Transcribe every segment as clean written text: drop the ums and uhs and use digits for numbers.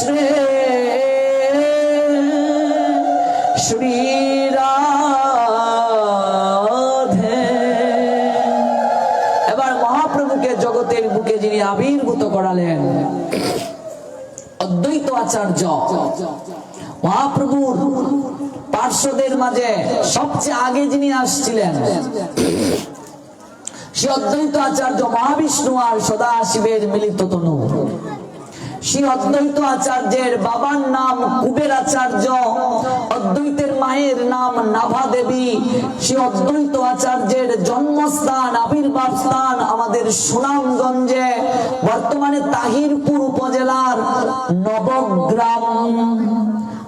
কৃষ্ণে শ্রী রাধে। এবার মহাপ্রভুকে জগতের বুকে যিনি আবির্ভূত করালেন অদ্বৈত আচার্য, মহাপ্রভুর পার্শ্বদের মাঝে সবচেয়ে আগে যিনি আসছিলেন শ্রী অদ্বৈত আচার্য মহাবিষ্ণু আর সদাশিবের মিলিত তনু। শ্রী অদ্বৈত আচার্যের বাবার নাম কুবের আচার্য, অদ্বৈতের মায়ের নাম নাভা দেবী। শ্রী অদ্বৈত আচার্যের জন্মস্থান আবির্ভাব স্থান আমাদের সুনামগঞ্জে, বর্তমানে তাহিরপুর উপজেলার নবগ্রাম।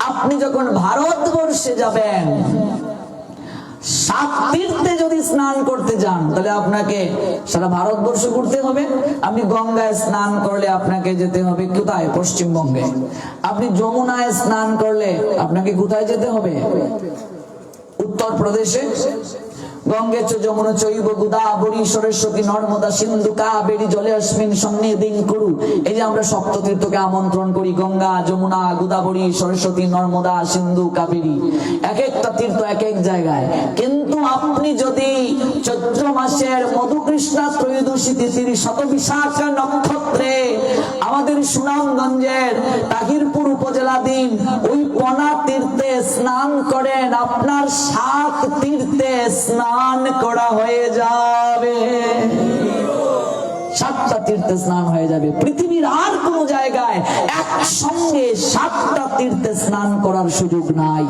আপনি যখন ভারতবর্ষে যাবেন, 7 তীর্থে যদি স্নান করতে যান তাহলে আপনাকে সারা ভারতবর্ষ ঘুরতে হবে। আপনি গঙ্গায় স্নান করলে আপনাকে যেতে হবে কোথায়? পশ্চিমবঙ্গে। আপনি যমুনায় স্নান করলে আপনাকে কোথায় যেতে হবে? উত্তরপ্রদেশে। গঙ্গে চ যমুনা চৈব গোদাবরী সরস্বতী নর্মদা সিন্ধু কাবেরী জলে অস্মিন সন্নিধিং কুরু। এই যে আমরা সপ্ততীর্থকে আমন্ত্রণ করি, গঙ্গা, যমুনা, গোদাবরী, সরস্বতী, নর্মদা, সিন্ধু, কাবেরী, এক একটা তীর্থ এক এক জায়গায়। কিন্তু আপনি যদি চৈত্র মাসের মধুকৃষ্ণা ত্রয়োদশী তিথির শতবিশাখা নক্ষত্রে আমাদের সুনামগঞ্জের তাহিরপুর উপজেলাধীন ওই পনা তীর্থে স্নান করেন, আপনার 7 তীর্থে স্নান করা হয়ে যাবে। 7টা তীর্থে স্নান হয়ে যাবে। পৃথিবীর আর কোন জায়গায় একসঙ্গে 7টা তীর্থে স্নান করার সুযোগ নাই।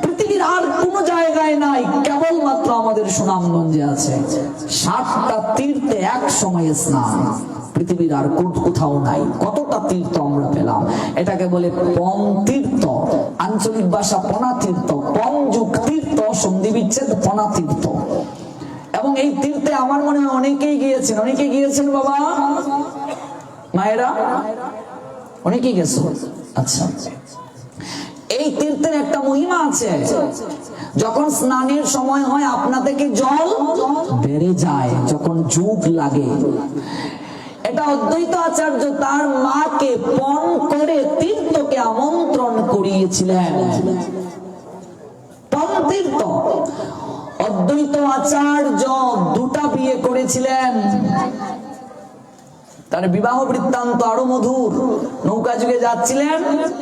পৃথিবীর আর কোন জায়গায় নাই, কেবলমাত্র আমাদের সুনামগঞ্জে আছে 7টা তীর্থে এক সময়ে স্নান। পৃথিবীর আর কোথাও নাই। কতটা তীর্থ আমরা পেলাম। এটাকে বলে পম তীর্থ, আঞ্চলিক ভাষা পনা তীর্থ। পম যুগ তীর্থ, সন্ধি বিচ্ছেদ পনা তীর্থ। এবং এই তীর্থে আমার মনে হয় অনেকেই গিয়েছেন। অনেকেই গিয়েছেন বাবা, মায়েরা অনেকেই গেছে। আচ্ছা, এই তীর্থের একটা মহিমা আছে। যখন স্নানের সময় হয় আপনা থেকে জল বেড়ে যায়, যখন যুগ লাগে। এটা অদ্বৈত আচার্য তার মাকে পণ করে তীর্থকে আমন্ত্রণ করিয়েছিলেন। পণ তীর্থ। অদ্বৈত আচার্য 2টা বিয়ে করেছিলেন। তার বিবাহ বৃত্তান্ত আরো মধুর। নৌকা যুগে যাচ্ছিলেন,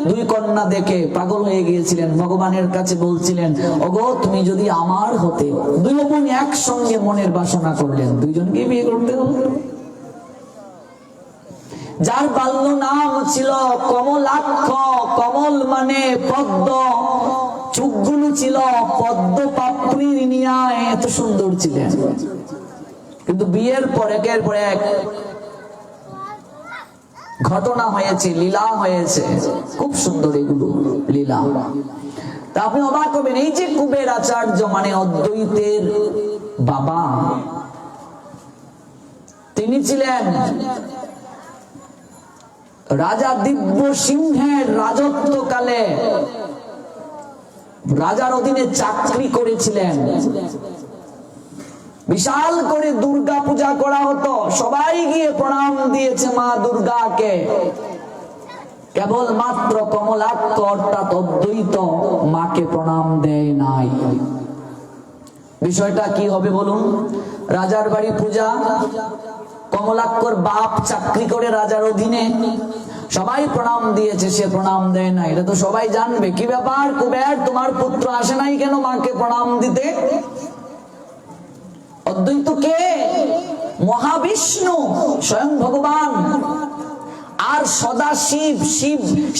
2 কন্যা দেখে পাগল হয়ে গিয়েছিলেন। ভগবানের কাছে বলছিলেন, ওগো তুমি যদি আমার হতে। 2 বোন একসঙ্গে মনের বাসনা করলেন, 2 জনকে বিয়ে করতে হবে। যার বাল্য নাম ছিল কমলাক্ষ। কমল মানে পদ্ম, চোখগুলো ছিল পদ্ম পাপড়ির নিয়ায়, এত সুন্দর ছিলেন। কিন্তু বিয়ের পর একের পর এক ঘটনা হয়েছে, লীলা হয়েছে। খুব সুন্দর এগুলো লীলা। তা আপনি অবাক হবেন, এই যে কুবের আচার্য মানে অদ্বৈতের বাবা, তিনি ছিলেন রাজা দিব্য সিংহের রাজত্বকালে রাজার অধীনে চাকরি করেছিলেন। বিশাল করে দুর্গা পূজা করা হতো, সবাই গিয়ে প্রণাম দিয়েছে মা দুর্গাকে। কেবলমাত্র কমলাক্ষ অর্থাৎ অদ্বৈত মাকে প্রণাম দেয় নাই। বিষয়টা কি হবে বলুন? রাজার বাড়ি পূজা, কমলাক্ষর বাপ চাকরি করে রাজার অধীনে, সবাই প্রণাম দিয়েছে, সে প্রণাম দেয় না। এটা তো সবাই জানবে। কি ব্যাপার কুবের, তোমার পুত্র আসে নাই কেন মাকে প্রণাম দিতে? অদ্বৈত কে? মহাবিষ্ণু, স্বয়ং ভগবান। আর সদাশিব,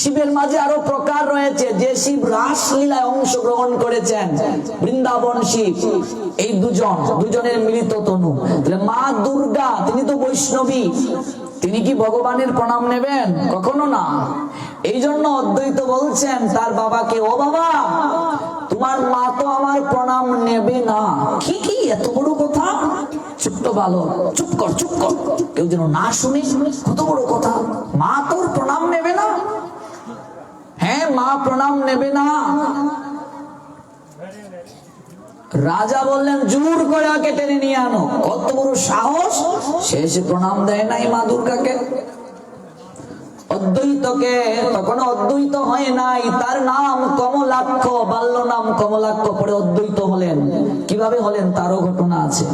শিবের মাঝে আরো প্রকার রয়েছে। যে শিব রাসলীলায় অংশগ্রহণ করেছেন, বৃন্দাবন শিব, এই দুজনের মিলিত তনু। মা দুর্গা তিনি তো বৈষ্ণবী, তিনি কি ভগবানের প্রণাম নেবেন? কখনো না। এই জন্য অদ্বৈত বলছেন তার বাবাকে, ও বাবা, তোমার মা তো আমার প্রণাম নেবে না। কি এত বড় কথা? ছোট্ট ভালো, চুপ কর, কেউ যেন না শুনে। কত বড় কথা, মা তোর প্রণাম নেবে না? হ্যাঁ, মা প্রণাম নেবে না। রাজা বললেন, জোর করে আগে টেনে নিয়ে আনো। কত বড় সাহস! সে এসে প্রণাম দেয় নাই মা দুর্গাকে। অদ্বৈতকে তখন অদ্বৈত হয় নাই, তার নাম কমলাক্ষ, বাল্য নাম কমলাক্ষ, পরে অদ্বৈত হলেন। কিভাবে হলেন তারও ঘটনা আছে।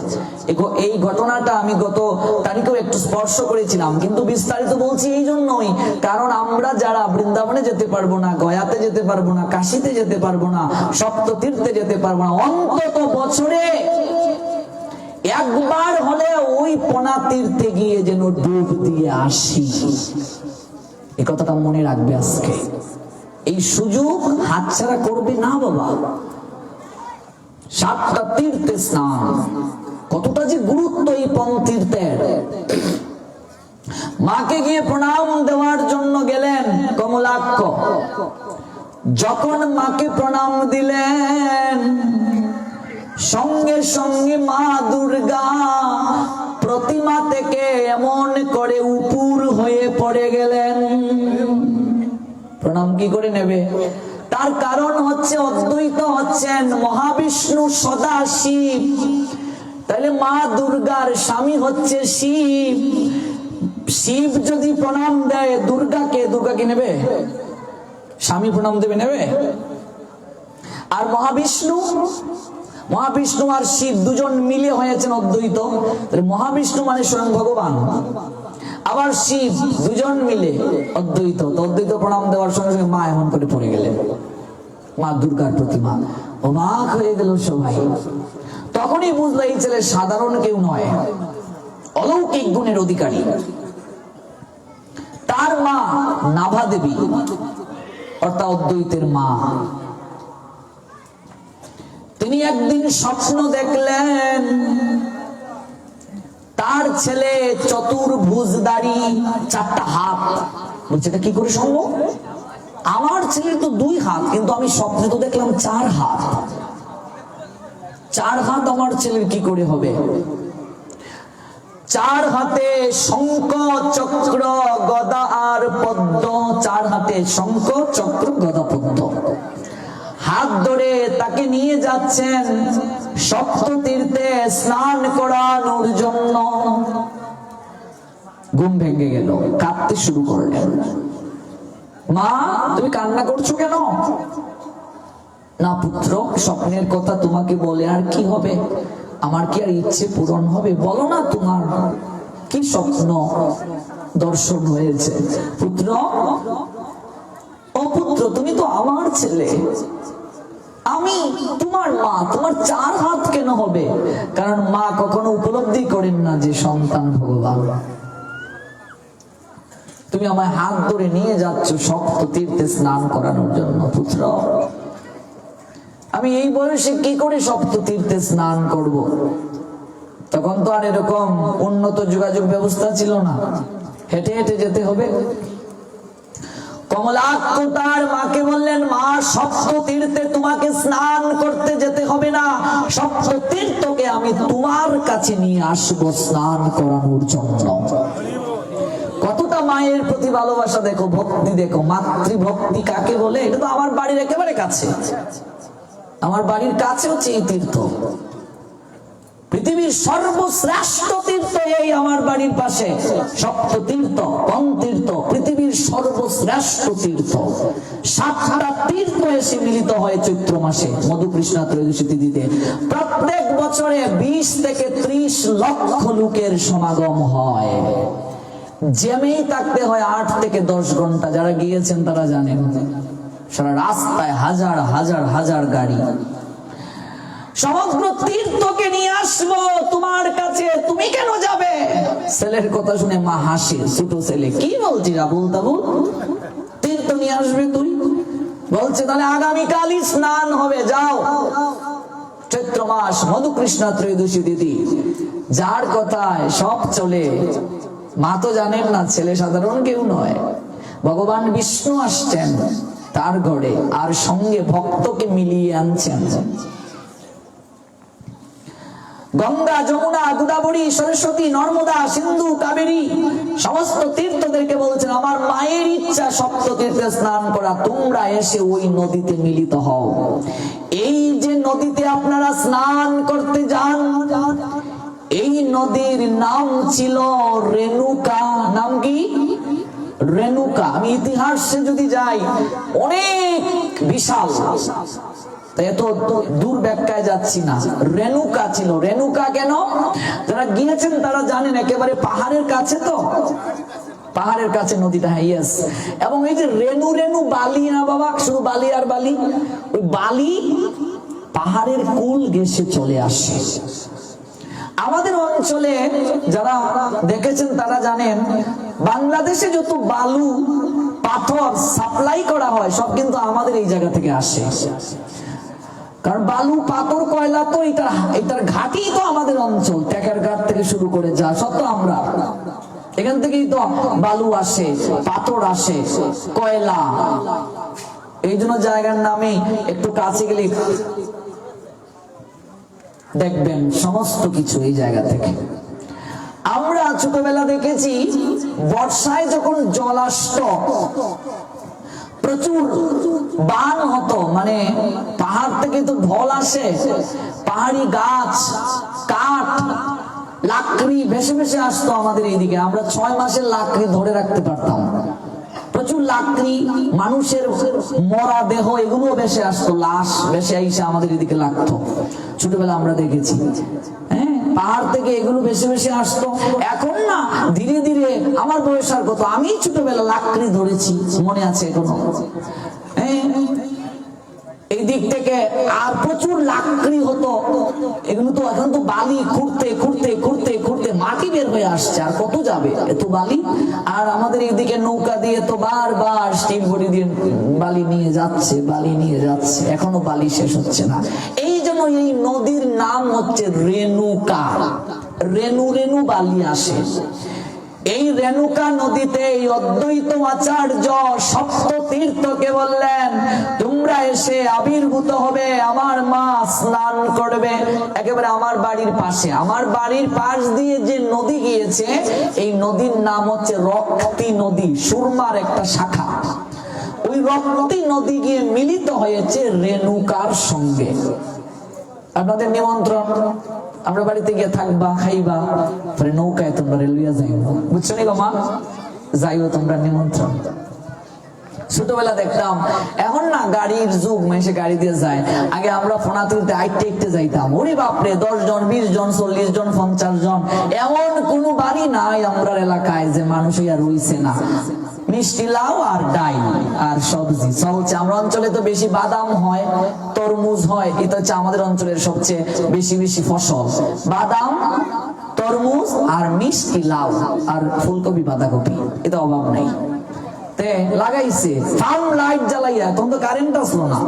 এই ঘটনাটা আমি গত তারিখেও একটু স্পর্শ করেছিলাম, কিন্তু বিস্তারিত বলছি এই জন্যই, কারণ আমরা যারা বৃন্দাবনে যেতে পারবো না, গয়াতে যেতে পারবো না, কাশীতে যেতে পারবো না, সপ্ততীর্থে যেতে পারবো না, অন্তত বছরে একবার হলে ওই পনা তীর্থে গিয়ে যেন ডুব দিয়ে আসি। এই কথাটা মনে রাখবে আজকে। এই সুযোগ হাতছাড়া করবে না বাবা। 7টা তীর্থে স্নান, কতটা যে গুরুত্ব এই পঞ্চতীর্থের। মাকে গিয়ে প্রণাম দেওয়ার জন্য গেলেন কমলাক্ষ। যখন মাকে প্রণাম দিলেন, সঙ্গে সঙ্গে মা দুর্গা প্রতিমা থেকে এমন করে উপুর হয়ে পড়ে গেলেন। প্রণাম কি করে নেবে? তার কারণ হচ্ছে অদ্বৈত হচ্ছেন মহাবিষ্ণু সদাশিব। তাহলে মা দুর্গার স্বামী হচ্ছে শিব। শিব যদি প্রণাম দেয় দুর্গাকে, দুর্গা কি নেবে? স্বামী প্রণাম দেবে, নেবে? আর মহাবিষ্ণু আর শিব দুজন মিলে হয়েছেন অদ্বৈত। মহাবিষ্ণু মানে স্বয়ং ভগবান, আবার শিব, দুজন মিলে অদ্বৈত। অদ্বৈত প্রণাম দেওয়ার সঙ্গে সঙ্গে মা এমন করে পড়ে গেলেন, মা দুর্গার প্রতিমা। অবাক হয়ে গেল সবাই। তখনই বুঝলো এই ছেলে সাধারণ কেউ নয়, অলৌকিক গুণের অধিকারী। তার মা নাভা দেবী, অর্থাৎ অদ্বৈতের মা। তিনি একদিন স্বপ্ন দেখলেন তার ছেলে চতুর্ভুজধারী, 4টা হাত। বলছে এটা কি করে সম্ভব? আমার ছেলের তো 2 হাত, কিন্তু আমি স্বপ্নে তো দেখলাম 4 হাত। 4 হাত আমার ছেলের কি করে হবে? 4 হাতে শঙ্খ চক্র গদা আর পদ্ম। 4 হাতে শঙ্খ চক্র গদা পদ্ম। হাত ধরে তাকে নিয়ে যাচ্ছেন সপ্ততীর্থে স্নান করানোর জন্য। ঘুম ভেঙে গেল, কাঁদতে শুরু করলেন। মা, তুমি কান্না করছো কেন? না পুত্র, স্বপ্নের কথা তোমাকে বলে আর কি হবে? আমার কি আর ইচ্ছে পূরণ হবে? বলো না তোমার কি স্বপ্ন দর্শন হয়েছে? পুত্র, ও পুত্র, তুমি তো আমার ছেলে, আমি তোমার মা, তোমার 4 হাত কেন হবে? কারণ মা কখনো উপলব্ধি করেন না যে সন্তান ভগবান। তুমি আমায় হাত ধরে নিয়ে যাচ্ছ সপ্ততীর্থে স্নান করানোর জন্য। পুত্র, আমি এই বয়সে কি করে সপ্ততীর্থে স্নান করব? তখন তো আর এরকম উন্নত যোগাযোগ ব্যবস্থা ছিল না, হেঁটে হেঁটে যেতে হবে। কমলাক্ষ তার মাকে বললেন, মা, সপ্ততীর্থে তোমাকে স্নান করতে যেতে হবে না, সপ্ততীর্থকে আমি তোমার কাছে নিয়ে আসবো স্নান করানোর জন্য। কতটা মায়ের প্রতি ভালোবাসা দেখো, ভক্তি দেখো। মাতৃভক্তি কাকে বলে? এটা তো আমার বাড়ির একেবারে কাছে, আমার বাড়ির কাছে হচ্ছে এই তীর্থ। পৃথিবীর সর্বশ্রেষ্ঠ তীর্থ এই আমার বাড়ির পাশে, সপ্ততীর্থ, পঞ্চতীর্থ, পৃথিবীর সর্বশ্রেষ্ঠ তীর্থ। 7টা তীর্থ এসে মিলিত হয় চৈত্র মাসে মধুকৃষ্ণা ত্রয়োদশী তিথিতে। প্রত্যেক বছরে 20 থেকে 30 লক্ষ লোকের সমাগম হয়। জ্যামেই থাকতে হয় 8 থেকে 10 ঘন্টা। যারা গিয়েছেন তারা জানেন, সারা রাস্তায় হাজার হাজার হাজার গাড়ি। সমগ্র তীর্থকে নিয়ে আসবো তোমার কাছে, তুমি কেন যাবে? ছেলের কথা শুনে মা হাসে। ছোট ছেলে, কি বলছিস আবুল তাবুল? তীর্থ নিয়ে আসবে তুই? বলছে তাহলে আগামীকালই স্নান হবে, যাও। চৈত্র মাস মধুকৃষ্ণা ত্রয়োদশী তিথি, যার কথায় সব চলে। মা তো জানেন না ছেলে সাধারণ কেউ নয়, ভগবান বিষ্ণু আসছেন তার ঘরে, আর সঙ্গে ভক্তকে মিলিয়ে আনছেন। গঙ্গা, যমুনা, গোদাবরী, সরস্বতী, নর্মদা, সিন্ধু, কাবেরী সমস্ত তীর্থদেরকে বলছেন, আমার মায়ের ইচ্ছা সপ্ততীর্থে স্নান করা, তোমরা এসে ওই নদীতে মিলিত হও। এই যে নদীতে আপনারা স্নান করতে যান, এই নদীর নাম ছিল রেণুকা। নাম কি? রেণুকা। আমি ইতিহাসে যদি যাই অনেক বিশাল, তাই এত দূর ব্যাখ্যায় যাচ্ছি না। রেণুকা ছিল। রেণুকা কেন? যারা গিয়েছেন তারা জানেন একেবারে পাহাড়ের কাছে, তো পাহাড়ের কাছে নদীটা। হ্যাঁ, ইয়েস। এবং এই যে রেণু রেণু বালি না বাবা, শুধু বালি আর বালি, ওই বালি পাহাড়ের কুল ঘেঁষে চলে আসে। আমাদের অঞ্চলে যারা দেখেছেন তারা জানেন বাংলাদেশে যত বালু পাথর সাপ্লাই করা হয় সব কিন্তু আমাদের এই জায়গা থেকে আসে। কারণ বালু পাথর কয়লা তো এটার ঘাটি তো আমাদের অঞ্চল, টেকের ঘাট থেকে শুরু করে যা সব তো আমরা, এখান থেকেই তো বালু আসে, পাথর আসে, কয়লা। এই জন্য জায়গার নামে একটু কাছে গেলে দেখবেন সমস্ত কিছু এই জায়গা থেকে। আমরা ছোটবেলা দেখেছি বর্ষায় যখন জল আসতো প্রচুর বান হতো, মানে পাহাড় থেকে তো ঢল আসে, পাহাড়ি গাছ, কাঠ, লাকড়ি ভেসে ভেসে আসতো আমাদের এইদিকে। আমরা 6 মাসের লাকড়ি ধরে রাখতে পারতাম। প্রচুর লাকড়ি, মানুষের মরা দেহ, এগুলো ভেসে আসতো, লাশ ভেসে আইসা আমাদের এদিকে লাগতো। ছোটবেলা আমরা দেখেছি, হ্যাঁ, পাহাড় থেকে এগুলো ভেসে ভেসে আসতো। এখন না ধীরে ধীরে, আমার বয়স আর কত, আমি ছোটবেলা লাকড়ি ধরেছি, মনে আছে এখনো। হ্যাঁ, এই দিক থেকে আর প্রচুর লাকড়ি হতো। এগুলো তো এখন তো বালি খুঁড়তে খুঁড়তে খুঁড়তে খুঁড়তে মাটি বের হয়ে আসছে, আর কত যাবে এত বালি। আর আমাদের এইদিকে নৌকা দিয়ে তো বারবার স্টিল বডি দিয়ে বালি নিয়ে যাচ্ছে, বালি নিয়ে যাচ্ছে, এখনো বালি শেষ হচ্ছে না। এই জন্য এই নদীর নাম হচ্ছে রেণুকা। রেণু রেণু বালি আসে। এই রেণুকা নদীতে এই অদ্বৈত আচার্য সপ্ত তীর্থকে বললেন, তোমরা এসে আবির্ভূত হবে, আমার মা স্নান করবে একেবারে আমার বাড়ির পাশে। আমার বাড়ির পাশ দিয়ে যে নদী গিয়েছে এই নদীর নাম হচ্ছে রক্তি নদী, সুরমার একটা শাখা। ওই রক্তি নদী গিয়ে মিলিত হয়েছে রেণুকার সঙ্গে। আপনাদের নিমন্ত্রণ, আমরা বাড়িতে গিয়ে থাকবা, খাইবা, পরে নৌকায় তোমরা রেলুইয়া যাইব, বুঝছো নি গো মা? যাইও তোমরা, নিমন্ত্রণ। ছোটবেলা দেখতাম, এখন না গাড়ির যুগ, মেসে গাড়ি দিয়ে যায়। আগে আমরা ফোনা তুলতে আইটে আইটে যাইতাম। ওরে বাপরে, 10 জন 20 জন 40 জন 50 জন, এমন কোন বাড়ি নাই আমরা এলাকায় যে মানুষ আর রইছে না। মিষ্টি লাউ আর ডাইল আর সবজি চলছে। আমরা অঞ্চলে তো বেশি বাদাম হয়, তরমুজ হয়, এটা হচ্ছে আমাদের অঞ্চলের সবচেয়ে বেশি বেশি ফসল। বাদাম, তরমুজ আর মিষ্টি লাউ আর ফুলকপি বাঁধাকপি, এটা অভাব নাই। লাগাইছে ফার্ম লাইট জ্বালাইয়া, তখন তো কারেন্ট আসলো না,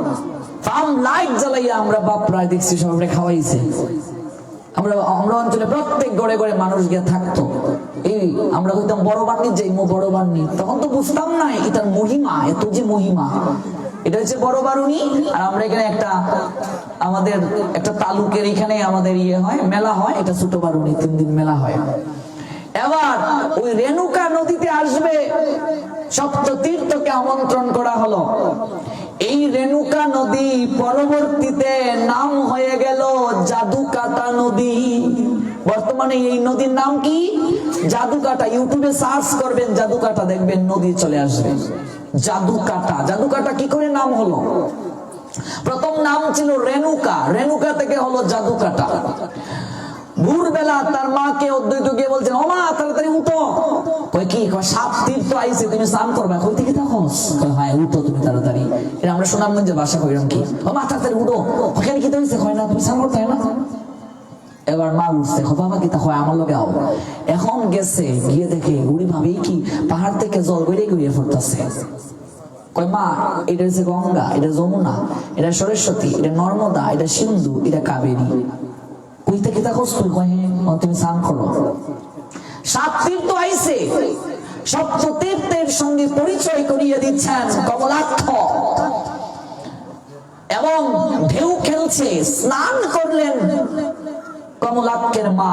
ফার্ম লাইট জ্বালাইয়া আমরা বাপ প্রায় দেখছি সবাই খাওয়াইছে। আমরা অঞ্চলে প্রত্যেক ঘরে ঘরে মানুষ গিয়ে থাকতো। এই আমরা হইতাম বড় বান্নি, যে বড় বান্নি, তখন তো বুঝতাম না এটার মহিমা, এত যে মহিমা। এটা হচ্ছে বড় বারুনি। আর আমরা এখানে একটা, আমাদের একটা তালুকের এখানে আমাদের ইয়ে হয়, মেলা হয়, এটা ছোট বারুনি, 3 দিন মেলা হয়। এবার ওই রেণুকা নদীতে আসবে, সপ্ত তীর্থকে আমন্ত্রণ করা হলো। এই রেণুকা নদী পরবর্তীতে নাম হয়ে গেল জাদুকাটা নদী। বর্তমানে এই নদীর নাম কি? জাদুকাটা। ইউটিউবে সার্চ করবেন জাদুকাটা, দেখবেন নদী চলে আসবে। জাদুকাটা। জাদুকাটা কি করে নাম হলো? প্রথম নাম ছিল রেণুকা, রেণুকা থেকে হলো জাদুকাটা। ভোরবেলা তার মাকে অদ্বৈত গিয়ে বলছেন, ও মা তাড়াতাড়ি উঠো। কই কি? কয় সাত তীর্থ আইছে, তুমি স্নান করবে। কই থেকে থাকো? হ্যাঁ উঠো তুমি তাড়াতাড়ি। এটা আমরা সুনামগঞ্জে ভাষা কইলাম কি, ও মা তাড়াতাড়ি উঠো। ওখানে কি হইছে? কয় না, তুমি স্নান করতে হয় না। এবার মা উঠছে, বাবা কি তা হয় আমার লগে আও। এখন গেছে, গিয়ে দেখে উড়ি ভাবেই কি পাহাড় থেকে জল গড়িয়ে গড়িয়ে পড়তেছে। কয় মা, এটা হচ্ছে গঙ্গা, এটা যমুনা, এটা সরস্বতী, এটা নর্মদা, এটা সিন্ধু, এটা কাবেরী। কই থেকে দেখো? তুমি স্নান করো। 7 তীর্থ আইছে, সপ্ত তীর্থের সঙ্গে পরিচয় করিয়ে দিচ্ছেন কমলাক্ষ। এবং ঢেউ খেলছে, স্নান করলেন কমলাক্ষের মা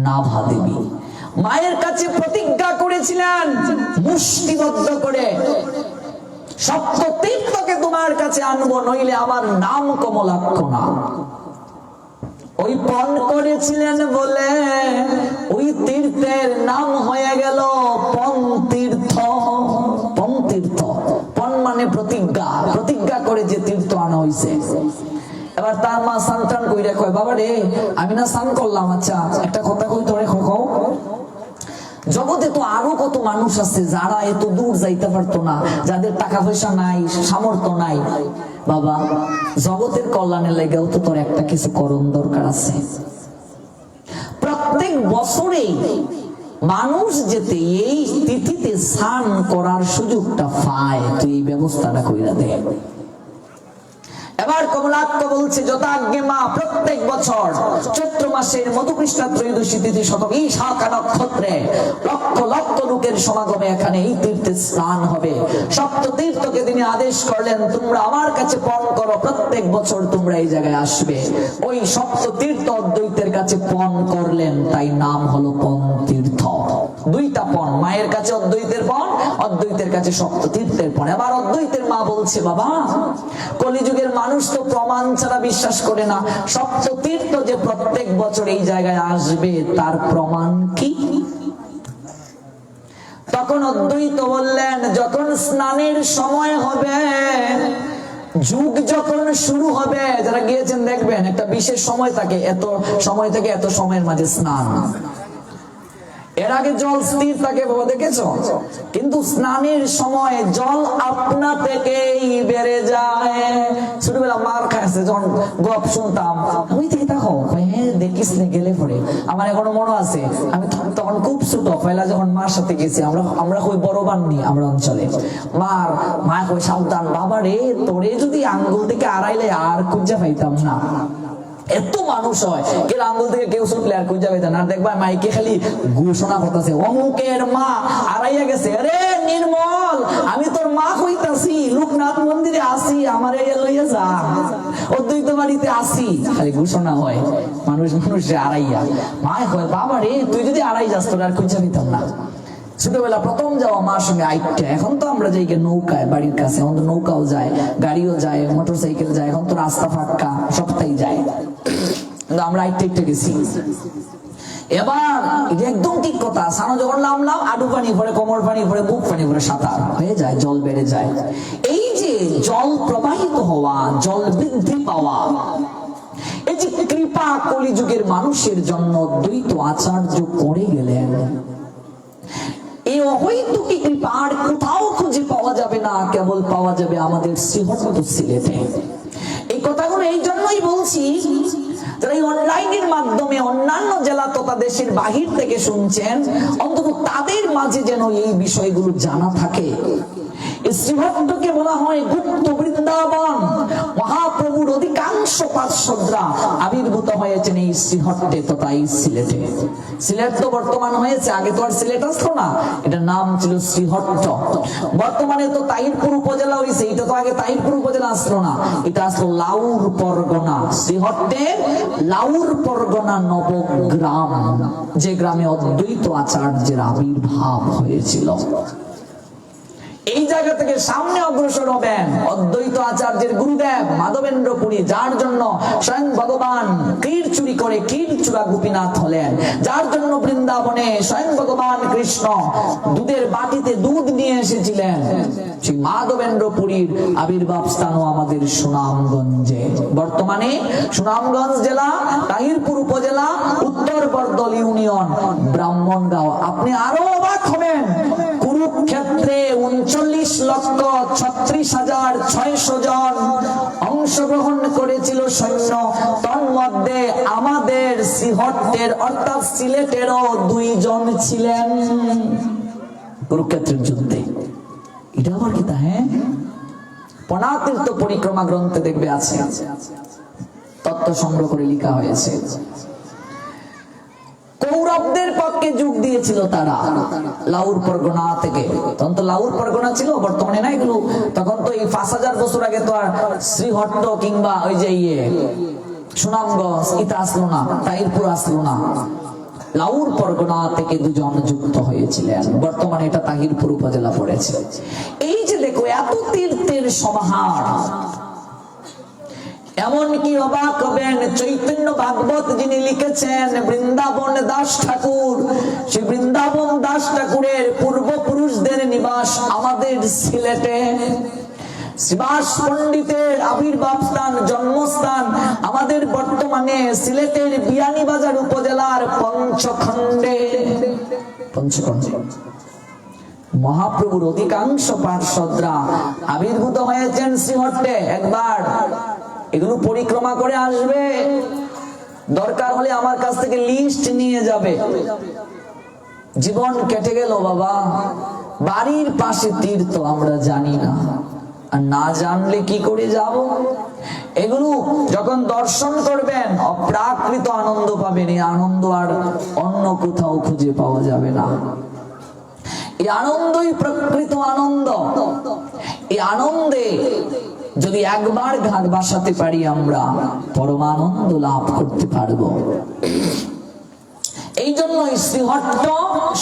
নাভা দেবী। মায়ের কাছে প্রতিজ্ঞা করেছিলেন মুষ্টিবদ্ধ করে, সপ্ত তীর্থকে তোমার কাছে আনবো, নইলে আমার নাম কমলাক্ষ না। ওই পণ করেছিলেন বলে ওই তীর্থের নাম হয়ে গেল পণ তীর্থ। মানে প্রতিজ্ঞা করে যে তীর্থ আনা হয়েছে। এবার তার মা স্নান টান কইরা কয়, বাবা রে আমি না স্নান করলাম, আচ্ছা একটা কথা কই তোরে খোকাও, জগতে তো আরো কত মানুষ আছে যারা এত দূর যাইতে পারতো না, যাদের টাকা পয়সা নাই, সামর্থ্য নাই। বাবা, জগতের কল্যাণের লাগেও তো তোর একটা কিছু করণ দরকার আছে। প্রত্যেক বছরেই মানুষ যেতে এই তিথিতে স্নান করার সুযোগটা পায়, তুই এই ব্যবস্থাটা কইরা দে। এবার কমলাক্ষ বলছে, যথাজ্ঞে মা, প্রত্যেক বছর চৈত্র মাসের মধুকৃষ্ণা ত্রয়োদশী তিথি শতমী শাখা নক্ষত্রে লক্ষ লক্ষ লোকের সমাগমে এখানে এই তীর্থে স্নান হবে। সপ্ত তীর্থকে তিনি আদেশ করলেন, তোমরা আমার কাছে পণ করো, প্রত্যেক বছর তোমরা এই জায়গায় আসবে। ওই সপ্ত তীর্থ অদ্বৈতের কাছে পণ করলেন, তাই নাম হলো পণ তীর্থ। দুইটা পণ, মায়ের কাছে অদ্বৈতের পণ, অদ্বৈতের কাছে সপ্ত তীর্থের পণ। এবার অদ্বৈতের মা বলছে, বাবা কলিযুগের মানুষ তো প্রমাণ ছাড়া বিশ্বাস করে না, সপ্ত তীর্থ যে প্রত্যেক বছর এই জায়গায় আসবে তার প্রমাণ কি? তখন অদ্বৈত বললেন, যখন স্নানের সময় হবে, যুগ যখন শুরু হবে, যারা গিয়েছেন দেখবেন একটা বিশেষ সময় থাকে, এত সময় থেকে এত সময়ের মাঝে স্নান, এর আগে জল স্থির থাকে বাবা, দেখেছো? কিন্তু স্নানের সময় জল আপনা থেকেই বেড়ে যায়। ছোটবেলা মার খাইছে যখন গপ শুনতাম, ওই থেকে দেখো হ্যাঁ দেখিস না গেলে পরে। আমার এখনো মনে আছে, আমি তখন খুব ছোট, পয়লা যখন মার সাথে গেছি, আমরা কই বড় বাননি আমরা অঞ্চলে, মা কই সাবধান বাবা রে, তোরে যদি আঙ্গুল থেকে আড়াইলে আর খুঁজে পাইতাম না। এত মানুষ হয়, কেউ আঙ্গুল থেকে কেউ ছুটলে আর খুঁজে পাইতেন না। দেখবা মাইকে খালি ঘোষণা করতেছে, অমুকের মা আড়াইয়া গেছে, আরে নির্মল আমি তোর মা কইতাছি, লোকনাথ মন্দিরে আসি, আমার লইয়া যা, অদ্বৈত বাড়িতে আসি, খালি ঘোষণা হয়, মানুষ আড়াইয়া। মা কয়, বাবা রে তুই যদি আড়াই যাস তোর আর খুঁজে পাইতাম না। ছোটবেলা প্রথম যাওয়া মার সঙ্গে আইটা, এখন তো আমরা যাই নৌকায় বাড়ির কাছে, এখন তো নৌকাও যায়, গাড়িও যায়, মোটরসাইকেল যায়, এখন তো রাস্তা ফাটকা সবটাই যায়, আমরা আইটা গেছি। এবার এটা একদম ঠিক কথা, সানো যখন নামলাম আডু পানি পরে, কোমর পানি পরে, বুক পানি পরে, সাঁতার হয়ে যায়, জল বেড়ে যায়। এই যে জল প্রবাহিত হওয়া, জল বৃদ্ধি পাওয়া, এই যে কৃপা কলিযুগের মানুষের জন্য দ্বৈত আচার্য করে গেলেন। এই অহৈতুকী কৃপা আর কোথাও খুঁজে পাওয়া যাবে না, কেবল পাওয়া যাবে আমাদের শ্রীহট্ট সিলেটে। এই কথাগুলো এই জন্যই বলছি, যারা এই অনলাইনের মাধ্যমে অন্যান্য জেলা তথা দেশের বাহির থেকে শুনছেন, অন্তত তাদের মাঝে যেন এই বিষয়গুলো জানা থাকে। শ্রীহট্টকে বলা হয় গুপ্ত বৃন্দাবন। মহাপ্রভুর অধিকাংশ পার্শ্বদরা আবির্ভূত হয়েছেন এই শ্রীহট্টে তথা এই সিলেটে। সিলেট তো বর্তমান হয়েছে, আগে তো আর সিলেট আসতো না, এটার নাম ছিল শ্রীহট্ট। বর্তমানে তো তাহিরপুর উপজেলা হয়েছে, এটা তো আগে তাহিরপুর উপজেলা আসলো না, এটা আসলো লাউর পরগনা। শ্রীহট্টে লাউর পরগনা নবগ্রাম, যে গ্রামে অদ্বৈত আচার্যের আবির্ভাব হয়েছিল। এই জায়গা থেকে সামনে অগ্রসর হবেন অদ্বৈত আচার্যের গুরুদেব মাধবেন্দ্র পুরী, যার জন্য স্বয়ং ভগবান ক্ষীর চুরি করে ক্ষীরচূড়া গোপীনাথ হলেন, যার জন্য বৃন্দাবনে স্বয়ং ভগবান কৃষ্ণ দুধের বাটিতে দুধ নিয়ে এসেছিলেন। সেই মাধবেন্দ্র পুরীর আবির্ভাব স্থানও আমাদের সুনামগঞ্জে। বর্তমানে সুনামগঞ্জ জেলা, তাহিরপুর উপজেলা, উত্তর বরদল ইউনিয়ন, ব্রাহ্মণগাঁও। আপনি আরো অবাক হবেন, কুরুক্ষেত্রে 39,36,600 জন অংশগ্রহণ করেছিল সৈন্য, তন্মধ্যে আমাদের শ্রীহট্টের অর্থাৎ সিলেটেরও 2 জন ছিলেন কুরুক্ষেত্রের যুদ্ধে। এটা আবার কি তা? হ্যাঁ, পনাতীর্থ পরিক্রমা গ্রন্থে দেখবে আছে, তত্ত্ব সংগ্রহ করে লেখা হয়েছে। কৌরবদের পক্ষে যোগ দিয়েছিল তারা লাউর পরগনা থেকে। তখন তো লাউর পরগনা ছিল, বর্তমানে না এগুলো। তখন তো এই 5000 বছর আগে তো আর শ্রীহট্ট কিংবা ওই যে সুনামগঞ্জ ইতা আসলো না, তাহিরপুর আসলো না। লাউর পরগনা থেকে 2 জন যুক্ত হয়েছিলেন। বর্তমানে এটা তাহিরপুর উপজেলা পড়েছে। এই যে দেখো এত তীর্থের সমাহার, এমনকি অবাক হবেন, চৈতন্য ভাগবত যিনি লিখেছেন বৃন্দাবন দাস ঠাকুর, সেই বৃন্দাবন দাস ঠাকুরের পূর্বপুরুষদের নিবাস আমাদের সিলেটে। শ্রীবাস পণ্ডিতের আবির্ভাব স্থান, জন্মস্থান আমাদের বর্তমানে সিলেটের বিয়ানীবাজার উপজেলার পঞ্চখণ্ডে। মহাপ্রভুর অধিকাংশ পার্ষদরা আবির্ভূত হয়েছেন শ্রীহট্টে। একবার এগুলো পরিক্রমা করে আসবে, দরকার হলে আমার কাছ থেকে লিস্ট নিয়ে যাবে। জীবন কেটে গেল বাবা, বাড়ির পাশে তীর্থ আমরা জানি না, আর না জানলে কি করে যাব? এগুলো যখন দর্শন করবেন অপ্রাকৃত আনন্দ পাবেন। এই আনন্দ আর অন্য কোথাও খুঁজে পাওয়া যাবে না। এই আনন্দই প্রকৃত আনন্দ। এই আনন্দে যদি একবার ঘাট বাসাতে পারি আমরা পরমানন্দ লাভ করতে পারবো। এই জন্য শ্রীহট্ট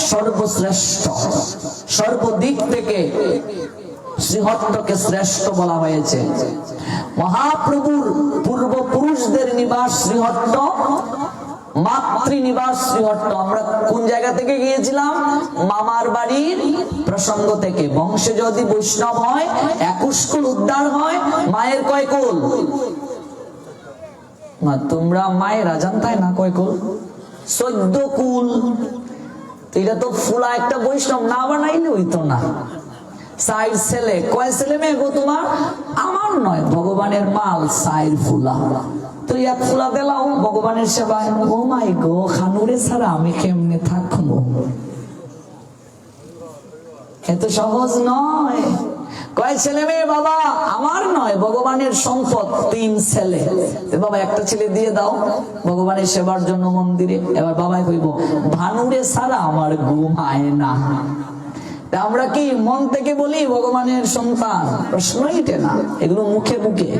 সর্বশ্রেষ্ঠ, সর্বদিক থেকে শ্রীহট্টকে শ্রেষ্ঠ বলা হয়েছে। মহাপ্রভুর পূর্বপুরুষদের নিবাস শ্রীহট্ট, মাতৃনিবাস শ্রীহট্ট। আমরা কোন জায়গা থেকে গিয়েছিলাম? মামার বাড়ির প্রসঙ্গ থেকে। বংশে যদি বৈষ্ণব হয় 21 কুল উদ্ধার হয়। মায়ের কয় কুল? তোমরা মায়েরা জানতাই না কয় কুল? 14 কুল। এটা তো ফুলা একটা বৈষ্ণব না বানাইলে হইতো না। 4 ছেলে। কয় ছেলে মেয়ে গো তোমার? আমার নয়, ভগবানের মাল 4 ফুলা। তুই 1 ফুলা দিলাও ভগবানের সেবায়। ও মাই গো, খানুরে ছাড়া আমি কেমনে থাকবো? এত সহজ নয়। কয় ছেলে মেয়ে বাবা? আমার নয়, ভগবানের সম্পদ 3 ছেলে। বাবা একটা ছেলে দিয়ে দাও ভগবানের সেবার জন্য মন্দিরে। এবার বাবাই কইব ভানুরে ছাড়া আমার ঘুম আয় না। আমরা কি মন থেকে বলি ভগবানের সন্তান? প্রশ্নই ওঠে না, এগুলো মুখে মুখে।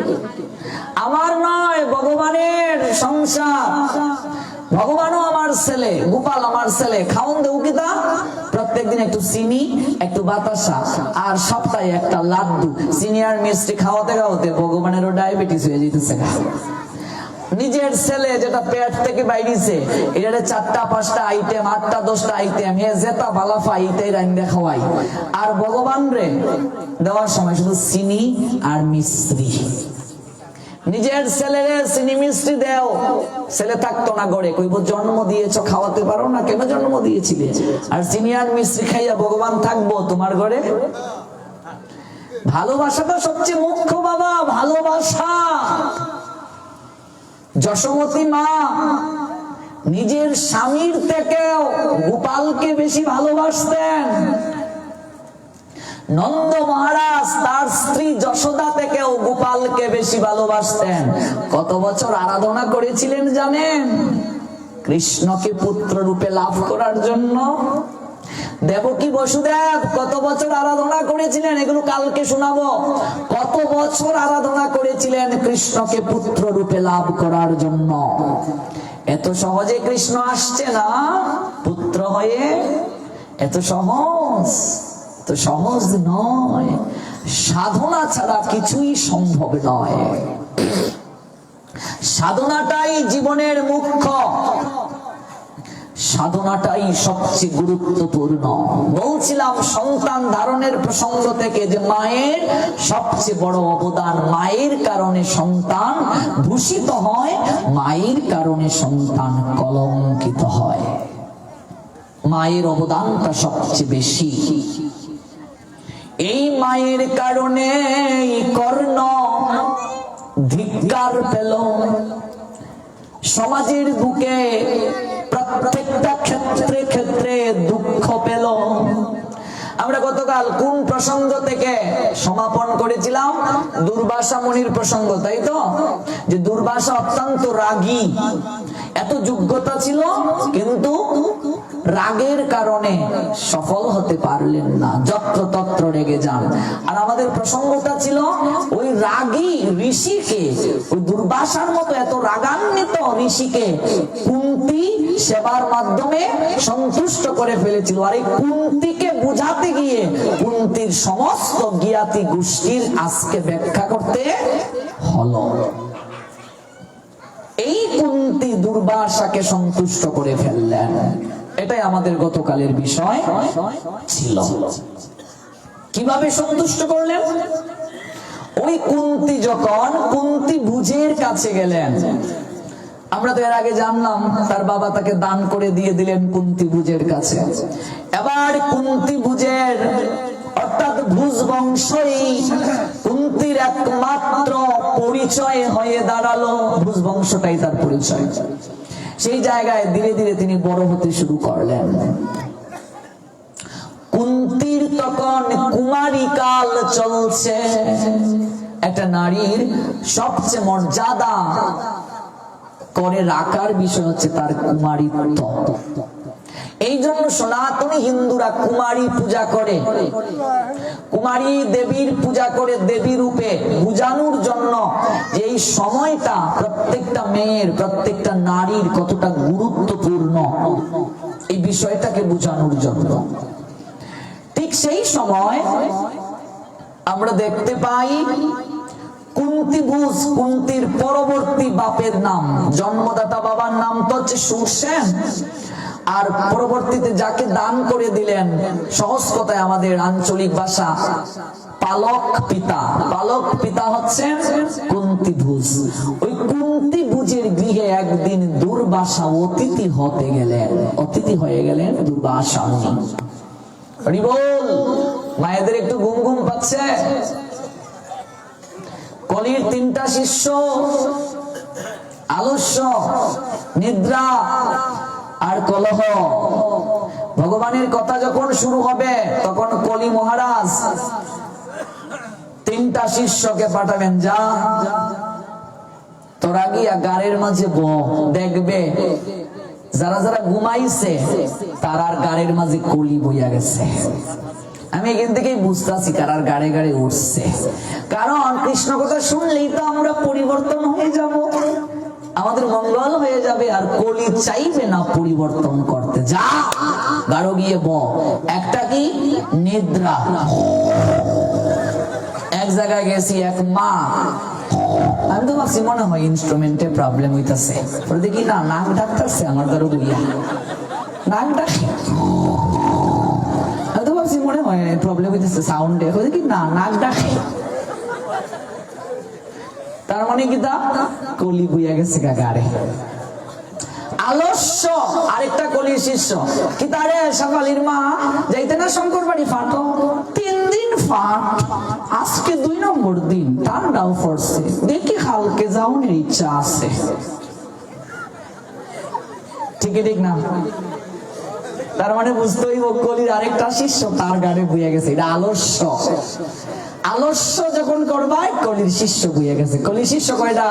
আমার নয়, ভগবানের সংসার। ভগবানও আমার ছেলে, গোপাল আমার ছেলে। খাওন দেও কিতা? প্রত্যেকদিন একটু চিনি, একটু বাতাসা, আর সপ্তাহে একটা লাড্ডু। চিনি আর মিষ্টি খাওয়াতে খাওয়াতে ভগবানেরও ডায়াবেটিস হয়ে যেতেছে। নিজের ছেলে যেটা পেট থেকে বাইরেছে, এটা 4টা 5টা আইটেম, 8টা 10টা আইটেম, হে যেটা বালাফা এইটাই রাইন্দা খাওয়াই। আর ভগবান রে দেওয়ার সময় শুধু চিনি আর মিষ্টি। নিজের ছেলেরে চিনি মিষ্টি দেও, ছেলে থাকতো না গড়ে। কইব জন্ম দিয়েছ, খাওয়াতে পারো না কেন? জন্ম দিয়েছিলে। আর চিনি আর মিষ্টি খাইয়া ভগবান থাকবো তোমার ঘরে? ভালোবাসাটা সবচেয়ে মুখ্য বাবা, ভালোবাসা। যশোমতী মা নিজের স্বামীর থেকেও গোপালকে বেশি ভালোবাসতেন। নন্দ মহারাজ তার স্ত্রী যশোদা থেকেও গোপালকে বেশি ভালোবাসতেন। কত বছর আরাধনা করেছিলেন জানেন? কৃষ্ণকে পুত্র রূপে লাভ করার জন্য। দেবকী বসুদেব কত বছর আরাধনা করেছিলেন, এগুলো কালকে শোনাবো। কত বছর আরাধনা করেছিলেন কৃষ্ণকে পুত্র রূপে লাভ করার জন্য। এত সহজে কৃষ্ণ আসছে না পুত্র হয়ে, এত সহজ, তো সহজ নয়। সাধনা ছাড়া কিছুই সম্ভব নয়। সাধনাটাই জীবনের মুখ্য, সাধনাটাই সবচেয়ে গুরুত্বপূর্ণ। বলছিলাম সন্তান ধারণের প্রসঙ্গ থেকে যে মায়ের সবচেয়ে বড় অবদান। মায়ের কারণে সন্তান ভূষিত হয়, মায়ের কারণে সন্তান কলঙ্কিত হয়। মায়ের অবদানটা সবচেয়ে বেশি। এই মায়ের কারণে কর্ণ ধিক্কার পেল। সমাজের বুকে প্রত্যেকটা ক্ষেত্রে ক্ষেত্রে দুঃখ পেল। আমরা গতকাল কোন প্রসঙ্গ থেকে সমাপন করেছিলাম? দুর্বাসা মুনির প্রসঙ্গ, তাই তো? যে দুর্বাসা অত্যন্ত রাগী, এত যোগ্যতা ছিল কিন্তু রাগের কারণে সফল হতে পারলেন না, যত্র তত্র রেগে যান। আর আমাদের প্রসঙ্গটা ছিল ওই রাগী ঋষিকে, ওই দুর্বাসার মতো এত রাগান্বিত ঋষিকে কুন্তী সেবার মাধ্যমে সন্তুষ্ট করে ফেলেছিল। আর এই কুন্তীকে বুঝাতে গিয়ে কুন্তীর সমস্ত জ্ঞাতি গোষ্ঠীর আজকে ব্যাখ্যা করতে হলো। এই কুন্তী দুর্বাসাকে সন্তুষ্ট করে ফেললেন। এটাই আমাদের গতকালের বিষয় ছিল। কিভাবে সন্তুষ্ট করলেন? ওই কুন্তী যখন কুন্তী ভুজের কাছে গেলেন, আমরা তো এর আগে জানলাম তার বাবা তাকে দান করে দিয়ে দিলেন কুন্তী ভুজের কাছে। এবার কুন্তী ভুজের অর্থাৎ ভুজ বংশই কুন্তীর একমাত্র পরিচয় হয়ে দাঁড়ালো। ভুজ বংশটাই তার পরিচয়। সেই জায়গায় ধীরে ধীরে তিনি বড় হতে শুরু করলেন। কুন্তীর তখন কুমারী কাল চলছে। একটা নারীর সবচেয়ে মর্যাদা করে রাখার বিষয় হচ্ছে তার কুমারীত্ব। এই জন্য সনাতনী হিন্দুরা কুমারী পূজা করে, কুমারী দেবীর পূজা করে দেবী রূপে বুঝানোর জন্য যে এই সময়টা প্রত্যেকটা মেয়ের প্রত্যেকটা নারীর কতটা গুরুত্বপূর্ণ এই বিষয়টাকে বুঝানোর জন্য। ঠিক সেই সময় আমরা দেখতে পাই কুন্তী ভুজ, কুন্তীর পরবর্তী বাপের নাম, জন্মদাতা বাবার নাম তো হচ্ছে সুরসেন, আর পরবর্তীতে যাকে দান করে দিলেন, সহজ কথায় আমাদের আঞ্চলিক ভাষা পালক পিতা। পালক পিতা হচ্ছেন কুন্তী ভুজ। ওই কুন্তী ভুজের গৃহে একদিন দুর্বাসা অতিথি হতে গেলেন, অতিথি হয়ে গেলেন দুর্বাসা মুনি। বল মায়েদের একটু ঘুম ঘুম পাচ্ছে। কলির তিনটা শিষ্য আলস্য, নিদ্রা আর কলহ। ভগবানের কথা যখন শুরু হবে তখন কলি মহারাজ তিনটা শিষ্যকে পাঠাবেন, যা তোরা গিয়া গাড়ির মাঝে দেখবে যারা যারা ঘুমাইছে তারার গাড়ির মাঝে কলি বইয়া গেছে। আমি এখান থেকেই বুঝতেছি কারার গাড়ে গাড়ে উঠছে, কারণ কৃষ্ণ কথা শুনলেই তো আমরা পরিবর্তন হয়ে যাব, আমাদের মঙ্গল হয়ে যাবে। আর কলি চাইবে না পরিবর্তন করতে। যা গাড়ো গিয়ে একটা কি নিদ্রা। এক জায়গায় গেছি, এক মা, আমি তো ভাবছি মনে হয় ইনস্ট্রুমেন্টে প্রবলেম হইতেছে, দেখি না নাক ডাকতেছে আমার গাড়ো গিয়া, নাক ডাকে। আমি তো ভাবছি মনে হয় প্রবলেম হইতেছে সাউন্ডে, দেখি না নাক ডাকে। তার মানে কি তা কলি বইয়া গেছে গাড়ে। আলস্য আরেকটা কলির শিষ্য কি তারে সকালের মা যাইতে না শঙ্কর বাড়ি ফাটো, 3 দিন ফাট, আজকে 2 নম্বর দিন, ঠান্ডাও পড়ছে, দেখি কালকে যাওয়ার ইচ্ছা আছে। ঠিক ঠিক না? তার মানে বুঝতেই কলির আরেকটা শিষ্য তার গাড়ে বইয়া গেছে, এটা আলস্য। আলস্য যখন করবাই কলির শিষ্য বইয়া গেছে। কলির শিষ্য কয়টা?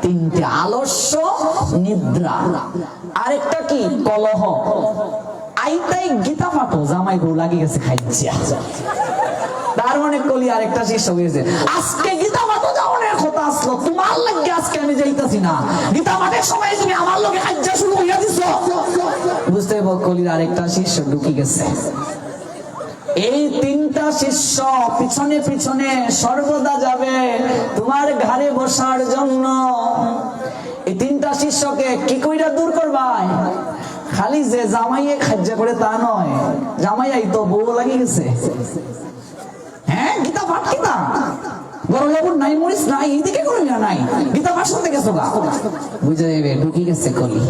3টে। আলস্য, নিদ্রা, আরেকটা কি কলহ। আইতাই গীতা পাঠো, জামাই বউ লাগি গেছে খাইছিয়া। তার মানে কলি আরেকটা শিষ্য হয়েছে, আজকে গীতা পাঠো যাওয়ার কথা আসলো, তোমার লাগে আজকে আমি যাইতাছি না, গীতা পাঠের সময় তুমি আমার লগে খাইজা শুরু হইয়া দিছো। বুঝতে কলির আরেকটা শিষ্য ঢুকি গেছে। এই 3টা শিষ্য পিছনে পিছনে সর্বদা যাবে তোমার ঘাড়ে বসার জন্য। এই 3টা শিষ্যকে কি কইরা দূর করবাই? খালি যে জামাইয়ে খাজ্জা করে তা নয়, জামাইয়াই তো বউ লাগি গেছে। হ্যাঁ, গীতা পাঠ কিনা বড় লেবুর নাই, মরিস নাই, এইদিকে করে না নাই, গীতা পাঠ শুনতে গেছো গা, বুঝে যাবে ঢুকি গেছে কলি।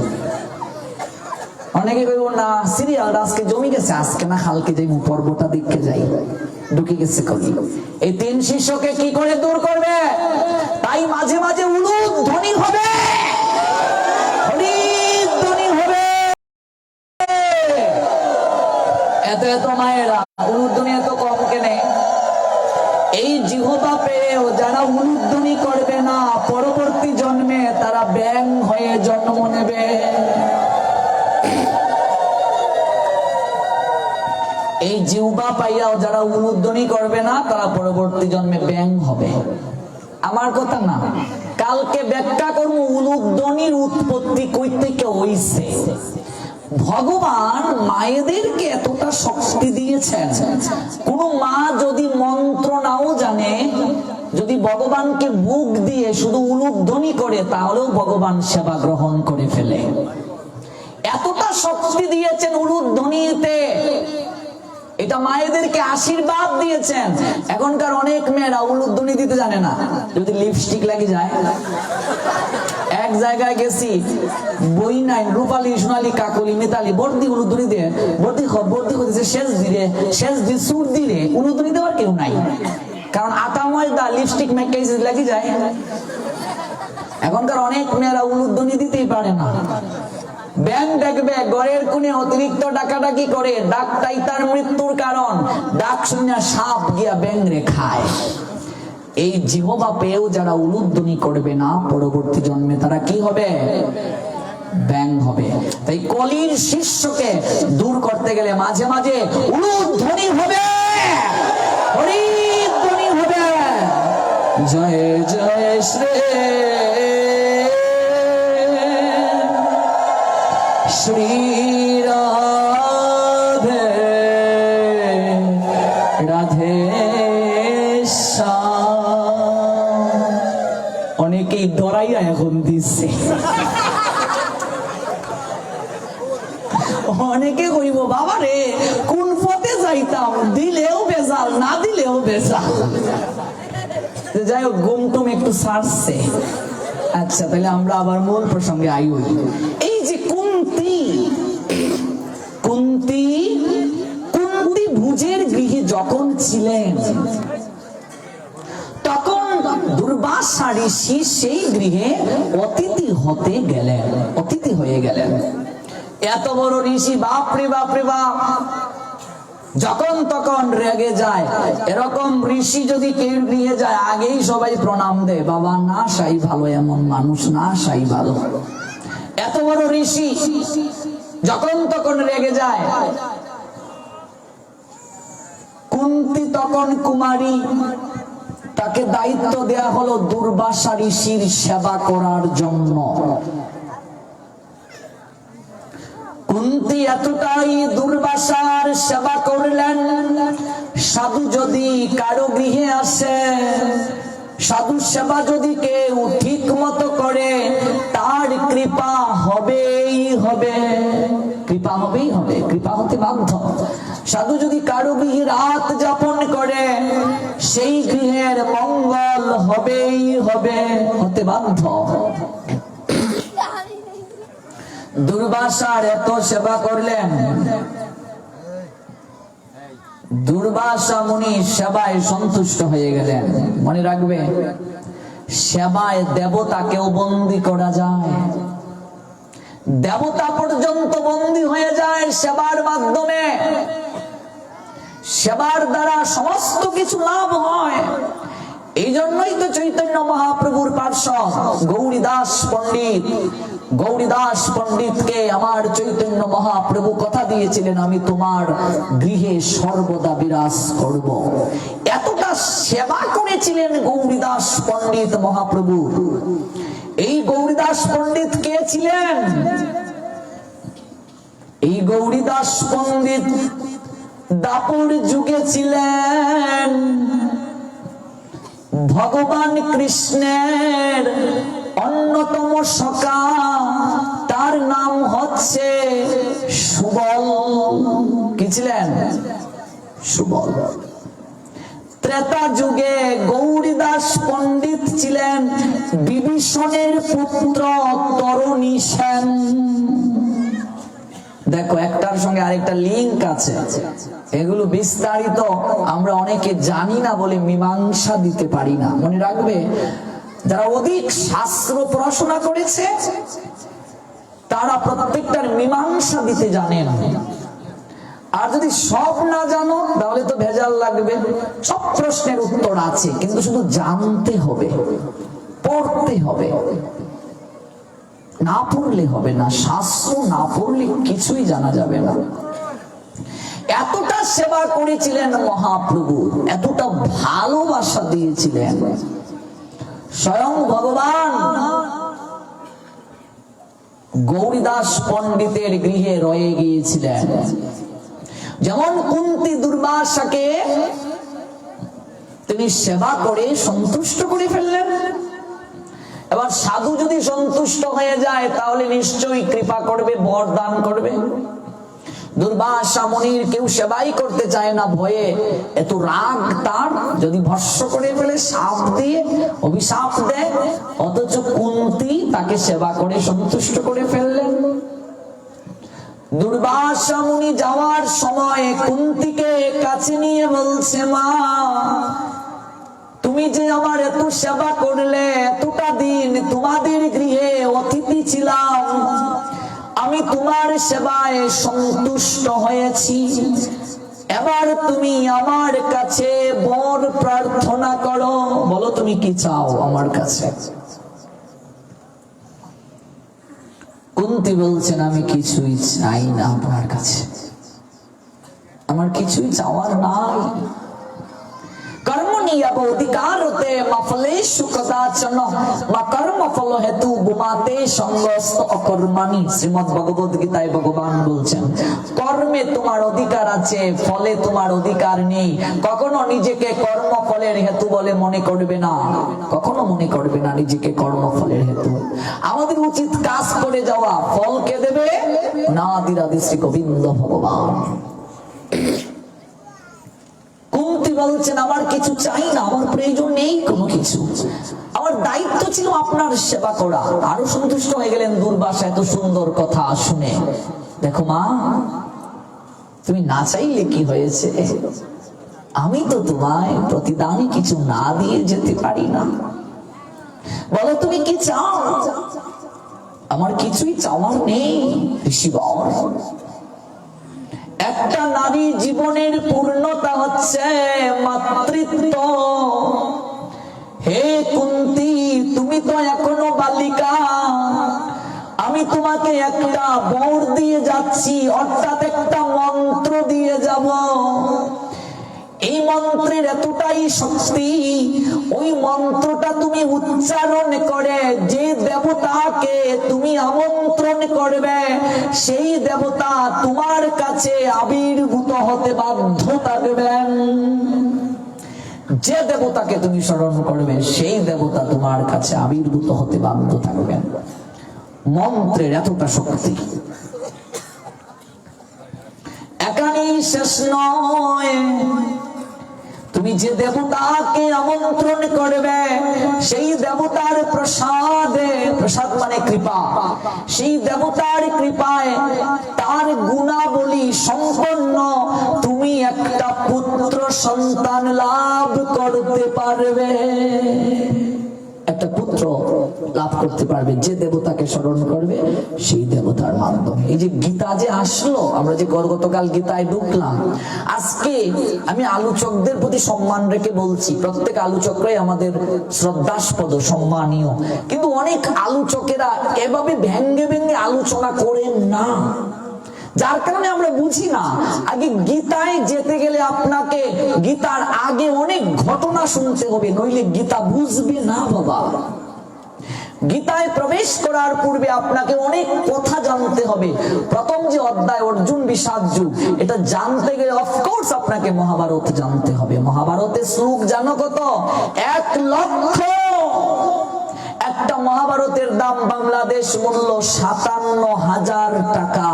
অনেকে কইব না সিরিয়াল আজকে জমি গেছে, আজকে না কালকে যাই পর্বটা দেখতে যাই, ঢুকে গেছে কলি। এই 3 শিষ্যকে কি করে দূর করবে? তাই মাঝে মাঝে উলুধ্বনি হবে, হরিধ্বনি হবে। এত এত মায়েরা উলুধ্বনি এত কম কেনে? এই জিহ্বা পেয়েও যারা উলুধ্বনি করবে না, পরবর্তী জন্মে তারা ব্যাঙ হয়ে জন্ম নেবে। এই জিহ্বা পাইয়াও যারা উলুধ্বনি করবে না, তারা পরবর্তী জন্মে ব্যাঙ হবে। আমার কথা না, কালকে ব্যাখ্যা করব উলুধ্বনির উৎপত্তি কই থেকে হইছে। ভগবান মায়েদেরকে এতটা শক্তি দিয়েছেন, কোন মা যদি মন্ত্র নাও জানে, যদি ভগবানকে বুক দিয়ে শুধু উলুধ্বনি করে, তাহলেও ভগবান সেবা গ্রহণ করে ফেলে। এতটা শক্তি দিয়েছেন উলুধ্বনিতে। এই এটা মায়েদেরকে আশীর্বাদ দিয়েছেন। এখনকার অনেক মেয়েরা উলুধ্বনি দিতে জানে না, যদি লিপস্টিক লাগে যায়। এক জায়গায় গেছি, বই নাই, রূপালী সোনালী কাকলি মিতালি বর্দি উলুধ্বনি দিয়ে বর্দি হতেছে শেষ দি সুর দিলে উলুধ্বনি দেওয়ার কেউ নাই, কারণ আটা ময়দা লিপস্টিক মেকাই লাগে যায়। এখনকার অনেক মেয়েরা উলুধ্বনি দিতেই পারে না। ব্যাংক দেখবে ঘরের কোণে অতিরিক্ত ডাকাডাকি করে, ডাকটাই তার মৃত্যুর কারণ। ডাক শুনে সাপ গিয়া ব্যাংক রে খায়। এই জিহবা পেয়েও যারা উলুধ্বনি করবে না, পরবর্তী জন্মে তারা কি হবে? ব্যাং হবে। তাই কলির শিষ্যকে দূর করতে গেলে মাঝে মাঝে উলুধ্বনি হবে, হরিধ্বনি হবে। জয় জয় শ্রী শ্রী রাধে রাধে শ্যাম। অনেকেই দরাইয়া এখন দিচ্ছে, অনেকে কইব বাবা রে কোন পথে যাইতাম, দিলেও বেজাল না দিলেও বেজাল। যাই হোক, গুমটুম একটু সারছে। আচ্ছা, তাহলে আমরা আবার মূল প্রসঙ্গে আই হই। এই যে কুন্তি ভুজের গৃহে যখন ছিলেন, তখন দুর্বাসা ঋষি সেই গৃহে অতিথি হয়ে গেলেন। এত বড় ঋষি, বাপরে বাপরে বাপ, যখন তখন রেগে যায়। এরকম ঋষি যদি কেউ গৃহে যায়, আগেই সবাই প্রণাম দেয়, বাবা না সাই ভালো, এমন মানুষ না সাই ভালো। এত বড় ঋষি যখন তখন রেগে যায়। কুন্তি তখন কুমারী, তাকে দায়িত্ব দেয়া হলো দুর্বাসা ঋষির সেবা করার জন্য। কুন্তি এতটাই দুর্বাসার সেবা করলেন, সাধু যদি কারো গৃহে আসে, সাধু সেবা যদি কেউ ঠিক মতো করে, তার কৃপা হবেই হবে, কৃপা হবেই হবে, কৃপা হতে বাধ্য। সাধু যদি কারো গৃহে রাত যাপন করে, সেই গৃহের মঙ্গল হবেই হবে, হতে বাধ্য। দুর্বাসার এত সেবা করলেন, দুর্বাসা মুনি সেবায় সন্তুষ্ট হয়ে গেলেন। মনে রাখবে, সেবায় দেবতাকেও বন্দী করা যায়, দেবতা পর্যন্ত বন্দী হয়ে যায় সেবার মাধ্যমে। সেবার দ্বারা সমস্ত কিছু লাভ হয়। এই জন্যই তো চৈতন্য মহাপ্রভুর পার্শ্বদ গৌরীদাস পণ্ডিতকে আমার চৈতন্য মহাপ্রভু কথা দিয়েছিলেন, আমি তোমার গৃহে সর্বদা বিরাজ করব। এতটা সেবা করেছিলেন গৌরীদাস পণ্ডিত মহাপ্রভু। এই গৌরীদাস পণ্ডিত কে ছিলেন? এই গৌরীদাস পণ্ডিত দাপর যুগে ছিলেন ভগবান কৃষ্ণের অন্যতম সখা। তার নাম হচ্ছে সুবল। কি ছিলেন? সুবল। ত্রেতা যুগে গৌরীদাস পণ্ডিত ছিলেন বিভীষণের পুত্র তরণী সেন। দেখো, একটার সঙ্গে আরেকটা লিঙ্ক আছে। এগুলো বিস্তারিত আমরা অনেকে জানি না বলে মীমাংসা দিতে পারি না। মনে রাখবে, যারা অধিক শাস্ত্র পড়াশোনা করেছে তারা প্রত্যেকটার মীমাংসা দিতে জানেন। আর যদি সব না জানো তাহলে তো ভেজাল লাগবে। সব প্রশ্নের উত্তর আছে, কিন্তু শুধু জানতে হবে, পড়তে হবে। না পড়লে হবে না, শাস্ত্র না পড়লে কিছুই জানা যাবে না। এতটা সেবা করেছিলেন মহাপ্রভু, এতটা ভালোবাসা দিয়েছিলেন। স্বয়ং ভগবান গৌরীদাস পণ্ডিতের গৃহে রয়ে গিয়েছিলেন। যেমন কুন্তি দুর্বাসাকে তিনি সেবা করে সন্তুষ্ট করে ফেললেন। এবার সাধু যদি সন্তুষ্ট হয়ে যায় তাহলে নিশ্চয়ই কৃপা করবে, বরদান করবে। দুর্বাসা মুনির কেউ সেবাই করতে চায় না ভয়ে, এত রাগ তার, যদি ভস্য করে ফেলে সাপ দিয়ে অভিশাপ দেয়, অথচ কুন্তী তাকে সেবা করে সন্তুষ্ট করে ফেললেন। দুর্বাসা মুনি যাওয়ার সময় কুন্তীকে কাছে নিয়ে বলছে, মা তুমি যে আমার এত সেবা করলে, এতটা দিন তোমাদের গৃহে অতিথি ছিলাম, আমি তোমার সেবায় সন্তুষ্ট হয়েছি, এবার তুমি আমার কাছে বর প্রার্থনা করো, বলো তুমি কি চাও আমার কাছে। কুন্তী বলছেন, আমি কিছুই চাই না আপনার কাছে, আমার কিছুই চাওয়ার নাই। কর্মণি অধিকার হতে মফলেষু কদাচন মা কর্ম ফল হেতু বুমাতে সঙ্গস্ত অকর্মাণি। শ্রীমদ্ ভগবদ গীতায় ভগবান বলছেন, কর্মে তোমার অধিকার আছে, ফলে তোমার অধিকার নেই। কখনো নিজেকে কর্মফলের হেতু বলে মনে করবে না, কখনো মনে করবে না নিজেকে কর্মফলের হেতু। আমাদের উচিত কাজ করে যাওয়া, ফল কে দেবে? না আদিরাদি শ্রী গোবিন্দ ভগবান। কুন্তী বলছেন, আমার কিছু চাই না, আমার প্রয়োজন নেই কোনো কিছু, আমার দায়িত্ব ছিল আপনার সেবা করা। আরো সন্তুষ্ট হয়ে গেলেন দুর্বাসা এত সুন্দর কথা শুনে। দেখো মা, তুমি না চাইলে কি হয়েছে, আমি তো তোমায় প্রতিদানে কিছু না দিয়ে যেতে পারি না, বলো তুমি কি চাও। আমার কিছুই চাওয়ার নেই ঋষিবর। একটা নারী জীবনের পূর্ণতা হচ্ছে মাতৃত্ব। হে কুন্তী, তুমি তো এখনো বালিকা, আমি তোমাকে একটা বর দিয়ে যাচ্ছি, অর্থাৎ একটা মন্ত্র দিয়ে যাব। এই মন্ত্রের এতটাই শক্তি, ওই মন্ত্রটা তুমি উচ্চারণ করে যে দেবতাকে তুমি আমন্ত্রণ করবে, সেই দেবতা তোমার কাছে আবির্ভূত হতে বাধ্য থাকবেন। যে দেবতাকে তুমি স্মরণ করবে, সেই দেবতা তোমার কাছে আবির্ভূত হতে বাধ্য থাকবেন। মন্ত্রের এতটা শক্তি। এখানেই শেষ নয়, তুমি যে দেবতাকে আমন্ত্রণ করবে, সেই দেবতার প্রসাদে, প্রসাদ মানে কৃপা, সেই দেবতার কৃপায় তার গুণাবলী সম্পন্ন তুমি একটা পুত্র সন্তান লাভ করতে পারবে। একটা পুত্র লাভ করতে পারবে যে দেবতাকে স্মরণ করবে, সেই দেবতার মাধ্যমে। এই যে গীতা যে আসলো, আমরা যে গতকাল গীতায় ঢুকলাম, আজকে আমি আলোচকদের প্রতি সম্মান রেখে বলছি, প্রত্যেক আলোচকরাই আমাদের শ্রদ্ধাস্পদ সম্মানীয়, কিন্তু অনেক আলোচকেরা এভাবে ভেঙ্গে ভেঙ্গে আলোচনা করেন না, যার কারণে আমরা বুঝি না। আগে গীতায় যেতে গেলে আপনাকে গীতার আগে অনেক ঘটনা শুনতে হবে, নইলে গীতা বুঝবে না বাবা। গীতায় প্রবেশ করার পূর্বে আপনাকে অনেক কথা জানতে হবে। প্রথম যে অধ্যায় অর্জুন বিষাদ যুগ, এটা জানতে গেলে অফকোর্স আপনাকে মহাভারত জানতে হবে। মহাভারতের শ্লোক জানো কত? 1 লক্ষ। একটা মহাভারতের দাম বাংলাদেশ মূল্য 57,000 টাকা।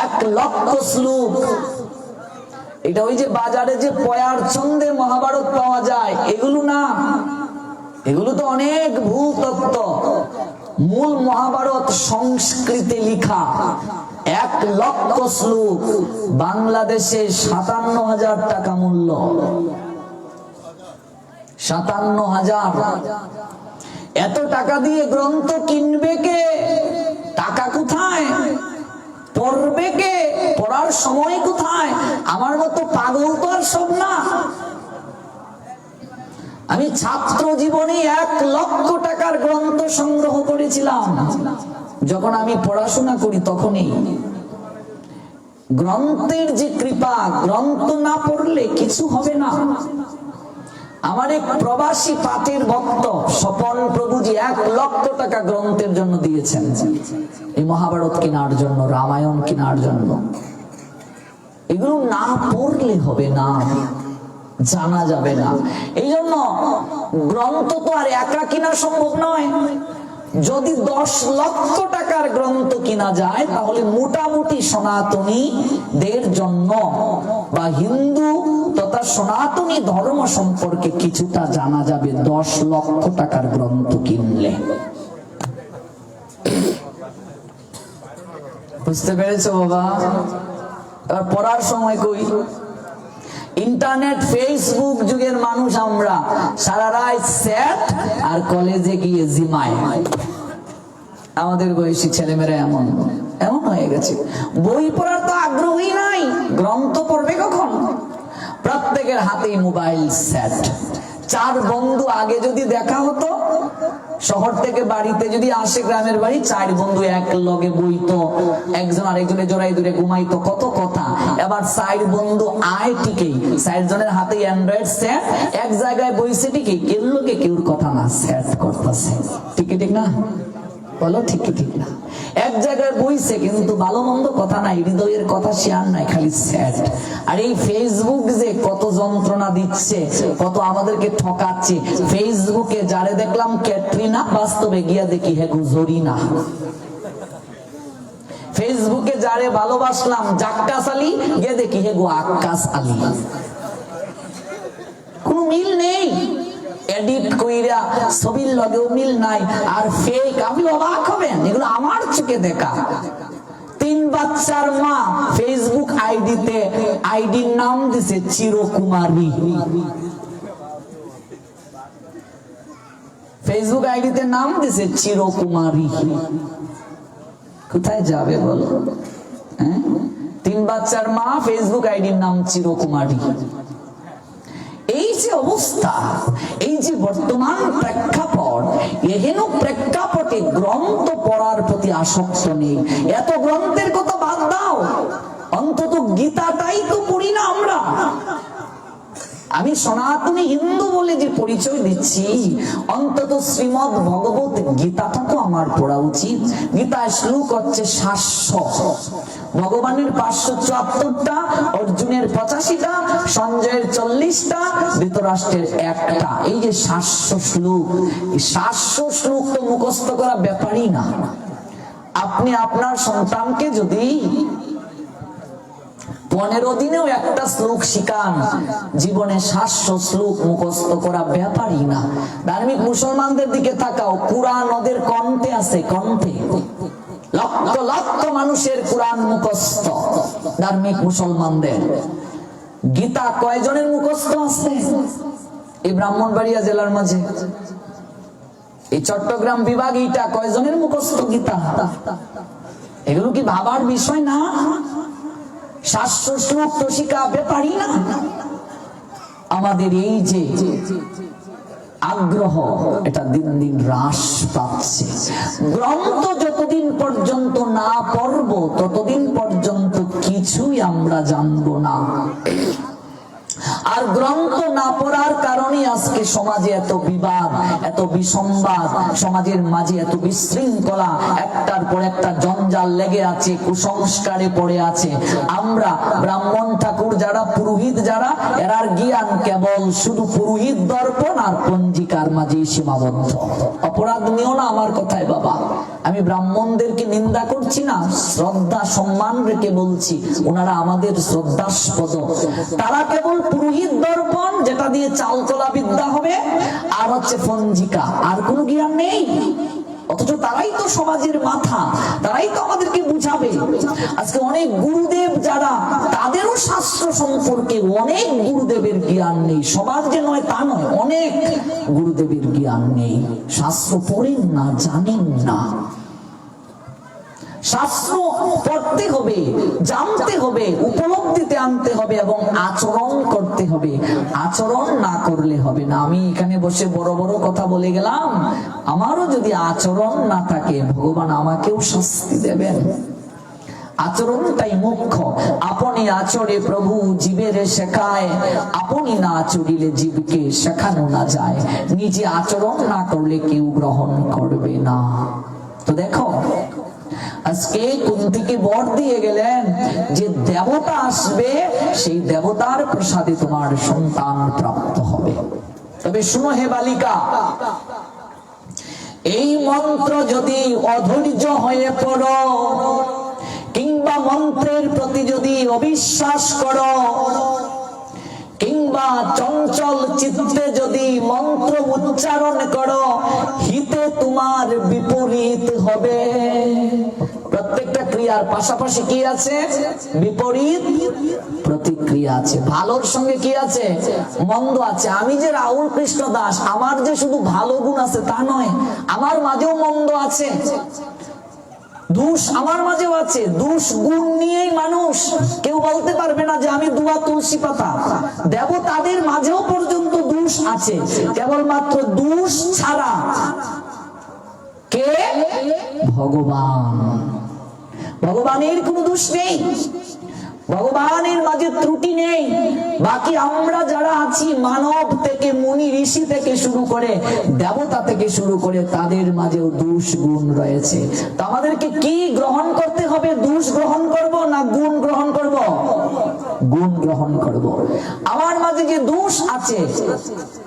1 লক্ষ শ্লোক। এটা ওই যে বাজারে যে পয়ার ছন্দে মহাভারত পাওয়া যায়, এগুলো না, এগুলো তো অনেক ভুল তত্ত্ব। মূল মহাভারত সংস্কৃতে লিখা, 1 লক্ষ শ্লোক, বাংলাদেশে 57,000 টাকা মূল্য। 57,000। এত টাকা দিয়ে গ্রন্থ কিনবে কে? টাকা কোথায়? পড়বে কে? পড়ার সময় কোথায়? আমার মতো পাগল তো আর সব না। আমি ছাত্র জীবনে 1 লক্ষ টাকার গ্রন্থ সংগ্রহ করেছিলাম। যখন আমি পড়াশোনা করি তখনই। গ্রন্থের যে কৃপা, গ্রন্থ না পড়লে কিছু হবে না। আমার এক প্রবাসী পাটের ভক্ত স্বপন প্রভুজি 1 লক্ষ টাকা গ্রন্থের জন্য দিয়েছেন, এই মহাভারত কেনার জন্য, রামায়ণ কেনার জন্য। এগুলো না পড়লে হবে না, জানা যাবে না। এই জন্য গ্রন্থ তো আর একা কেনা সম্ভব নয়। যদি 10 লক্ষ টাকার গ্রন্থ কিনা যায় তাহলে মোটামুটি সনাতনীদের জন্য বা হিন্দু তথা সনাতনী ধর্ম সম্পর্কে কিছুটা জানা যাবে 10 লক্ষ টাকার গ্রন্থ কিনলে। বুঝতে পেরেছো বাবা? এবার পড়ার সময় কই? ইন্টারনেট ফেসবুক যুগের মানুষ আমরা, সারা রাত স্যাট আর কলেজে গিয়ে জিমায়। আমাদের বয়সী ছেলেমেয়েরা এমন এমন হয়ে গেছে, বই পড়ার তো আগ্রহী নাই, গ্রন্থ পড়বে কখন? প্রত্যেকের হাতেই মোবাইল সেট। 4 বন্ধু আগে যদি দেখা হতো, শহর থেকে বাড়িতে যদি আসে গ্রামের বাড়ি, 4 বন্ধু এক লগে বইতো, একজন আরেকজনের জড়াই দূরে ঘুমাইতো, কত কথা। এবার 4 বন্ধু আয় ঠিকই, 4 জনের হাতে অ্যান্ড্রয়েড সেট, এক জায়গায় বইছে ঠিকই, কেউ লোকে কেউর কথা না সেট করতেছে। ঠিকই ঠিক না? বলো ঠিকই ঠিক না? এক জায়গায় বইছে কিন্তু ভালো মন্দ কথা নাই, হৃদয়ের কথা শেয়ার নাই, খালি সেট। আর এই ফেসবুক যে কত যন্ত্রণা দিচ্ছে, কত আমাদেরকে ঠকাচ্ছে। ফেসবুকে যারে দেখলাম ক্যাটরিনা, বাস্তবে গিয়া দেখি হে গুজরিনা। ফেসবুকে যারে ভালোবাসলাম জাক্কাস আলী, গিয়ে দেখি হে গো আক্কাস আলী। কোনো মিল নেই। এডিট কইরা ছবির লগেও মিল নাই, আর ফেক। আপনি অবাক হবেন, এগুলো আমার চোখে দেখা। 3 বাচ্চার মা ফেসবুক আইডিতে আইডির নাম দিছে চিরকুমারী। ফেসবুক আইডিতে নাম দিছে চিরকুমারী। কোথায় যাবে বলো? 3 বাচ্চার মা, ফেসবুক আইডির নাম চিরকুমারী। এই যে অবস্থা, এই যে বর্তমান প্রেক্ষাপট, এহেন প্রেক্ষাপটে গ্রন্থ পড়ার প্রতি আসক্ত নেই। এত গ্রন্থের কথা বাদ দাও, অন্তত গীতাটাই তো পড়ি না আমরা। আমি সনাতনী হিন্দু বলে যে পরিচয় দিচ্ছি, অন্তত শ্রীমদ ভগবত গীতাটা তো আমার পড়া উচিত। গীতা শ্লোক হচ্ছে 700, ভগবানের 574টা, অর্জুনের 85টা, সঞ্জয়ের 40টা, ধৃতরাষ্ট্রের 1টা। এই যে 700 শ্লোক, এই 700 শ্লোক তো মুখস্থ করা ব্যাপারই না। আপনি আপনার সন্তানকে যদি 15 দিনেও একটা শ্লোক শিখান, জীবনে 700 শ্লোক মুখস্থ করা ব্যাপারই না। ধার্মিক মুসলমানদের দিকে তাকাও, কুরআন ওদের কণ্ঠে আছে, কণ্ঠে। লক্ষ লক্ষ মানুষের কুরআন মুখস্থ ধার্মিক মুসলমানদের। গীতা কয়জনের মুখস্থ আছে? এই ব্রাহ্মণবাড়িয়া জেলার মাঝে, এই চট্টগ্রাম বিভাগ, এইটা কয়জনের মুখস্থ গীতা? এগুলো কি ভাবার বিষয় না? 700 শ্লোক তো শিখা ব্যাপারই না। আমাদের এই যে আগ্রহ, এটা দিন দিন হ্রাস পাচ্ছে। গ্রন্থ যতদিন পর্যন্ত না পড়ব, ততদিন পর্যন্ত কিছুই আমরা জানবো না। আর গ্রন্থ না পড়ার কারণে আজকে সমাজে এত বিবাদ, এত বিসংবাদ, সমাজের মাঝে এত বিশৃঙ্খলা, একটার পর একটা জঞ্জাল লেগে আছে, কুসংস্কারে পড়ে আছে। আমরা ব্রাহ্মণ ঠাকুর যারা, পুরোহিত যারা, এরার জ্ঞান কেবল শুধু পুরোহিত দর্পণ আর পঞ্জিকার মাঝে সীমাবদ্ধ। অপরাধ নিও না আমার কথায় বাবা, আমি ব্রাহ্মণদেরকে নিন্দা করছি না, শ্রদ্ধা সম্মান রেখে বলছি, ওনারা আমাদের শ্রদ্ধাস্পদ। তারা কেবল পুরোহিত দর্পণ, যেটা দিয়ে চালতলা বিদ্যা হবে, আর হচ্ছে পঞ্জিকা, আর কোনো জ্ঞান নেই। অথচ তারাই তো সমাজের মাথা, তারাই তো আমাদেরকে বুঝাবে। আজকে অনেক গুরুদেব যারা, তাদেরও শাস্ত্র সম্পর্কে অনেক গুরুদেবের জ্ঞান নেই। সমাজ যে নয় তা নয়, অনেক গুরুদেবের জ্ঞান নেই, শাস্ত্র পড়েন না, জানেন না। শাস্ত্র পড়তে হবে, জানতে হবে, উপলব্ধিতে আনতে হবে এবং আচরণ করতে হবে। আচরণ না করলে হবে না। আমি এখানে বসে বড় বড় কথা বলে গেলাম, আমারও যদি আচরণ না থাকে, ভগবান আমাকেও শাস্তি দেবেন। আচরণটাই মুখ্য। আপনি আচরে প্রভু জীবের শেখায়, আপনি না আচরিলে জীবকে শেখানো না যায়। নিজে আচরণ না করলে কেউ গ্রহণ করবে না। তো দেখো, আজকে কুন্তিকে বর দিয়ে গেলেন যে দেবতা আসবে, সেই দেবতার প্রসাদে তোমার সন্তান প্রাপ্ত হবে। তবে শুনো হে বালিকা, এই মন্ত্র যদি অধৈর্য হয়ে পড়ো কিংবা মন্ত্রের প্রতি যদি অবিশ্বাস করো কিংবা চঞ্চল চিত্তে যদি মন্ত্র উচ্চারণ করো, হিতে তোমার বিপরীত হবে। প্রত্যেকটা ক্রিয়ার পাশাপাশি কি আছে? বিপরীত প্রতিক্রিয়া আছে। ভালোর সঙ্গে কি আছে? মন্দ আছে। আমি যে রাহুল কৃষ্ণ দাস, আমার যে শুধু ভালো গুণ আছে তা নয়, আমার মাঝেও মন্দ আছে, দোষ আমার মাঝেও আছে। দোষ গুণ নিয়েই মানুষ। কেউ বলতে পারবে না যে আমি দুয়া তুলসী পাতা। দেবতাদের মাঝেও পর্যন্ত দোষ আছে, কেবলমাত্র দোষ ছাড়া কে? ভগবান। ভগবানের কোনো দোষ নেই, ভগবানের মাঝে ত্রুটি নেই। বাকি আমরা যারা আছি, মানব থেকে মুনি ঋষি থেকে শুরু করে দেবতা থেকে শুরু করে, তাদের মাঝেও দোষ গুণ রয়েছে। তো আমাদেরকে কি গ্রহণ করতে হবে? দোষ গ্রহণ করব না গুণ গ্রহণ করব? গুণ গ্রহণ করব। আমার মাঝে যে দোষ আছে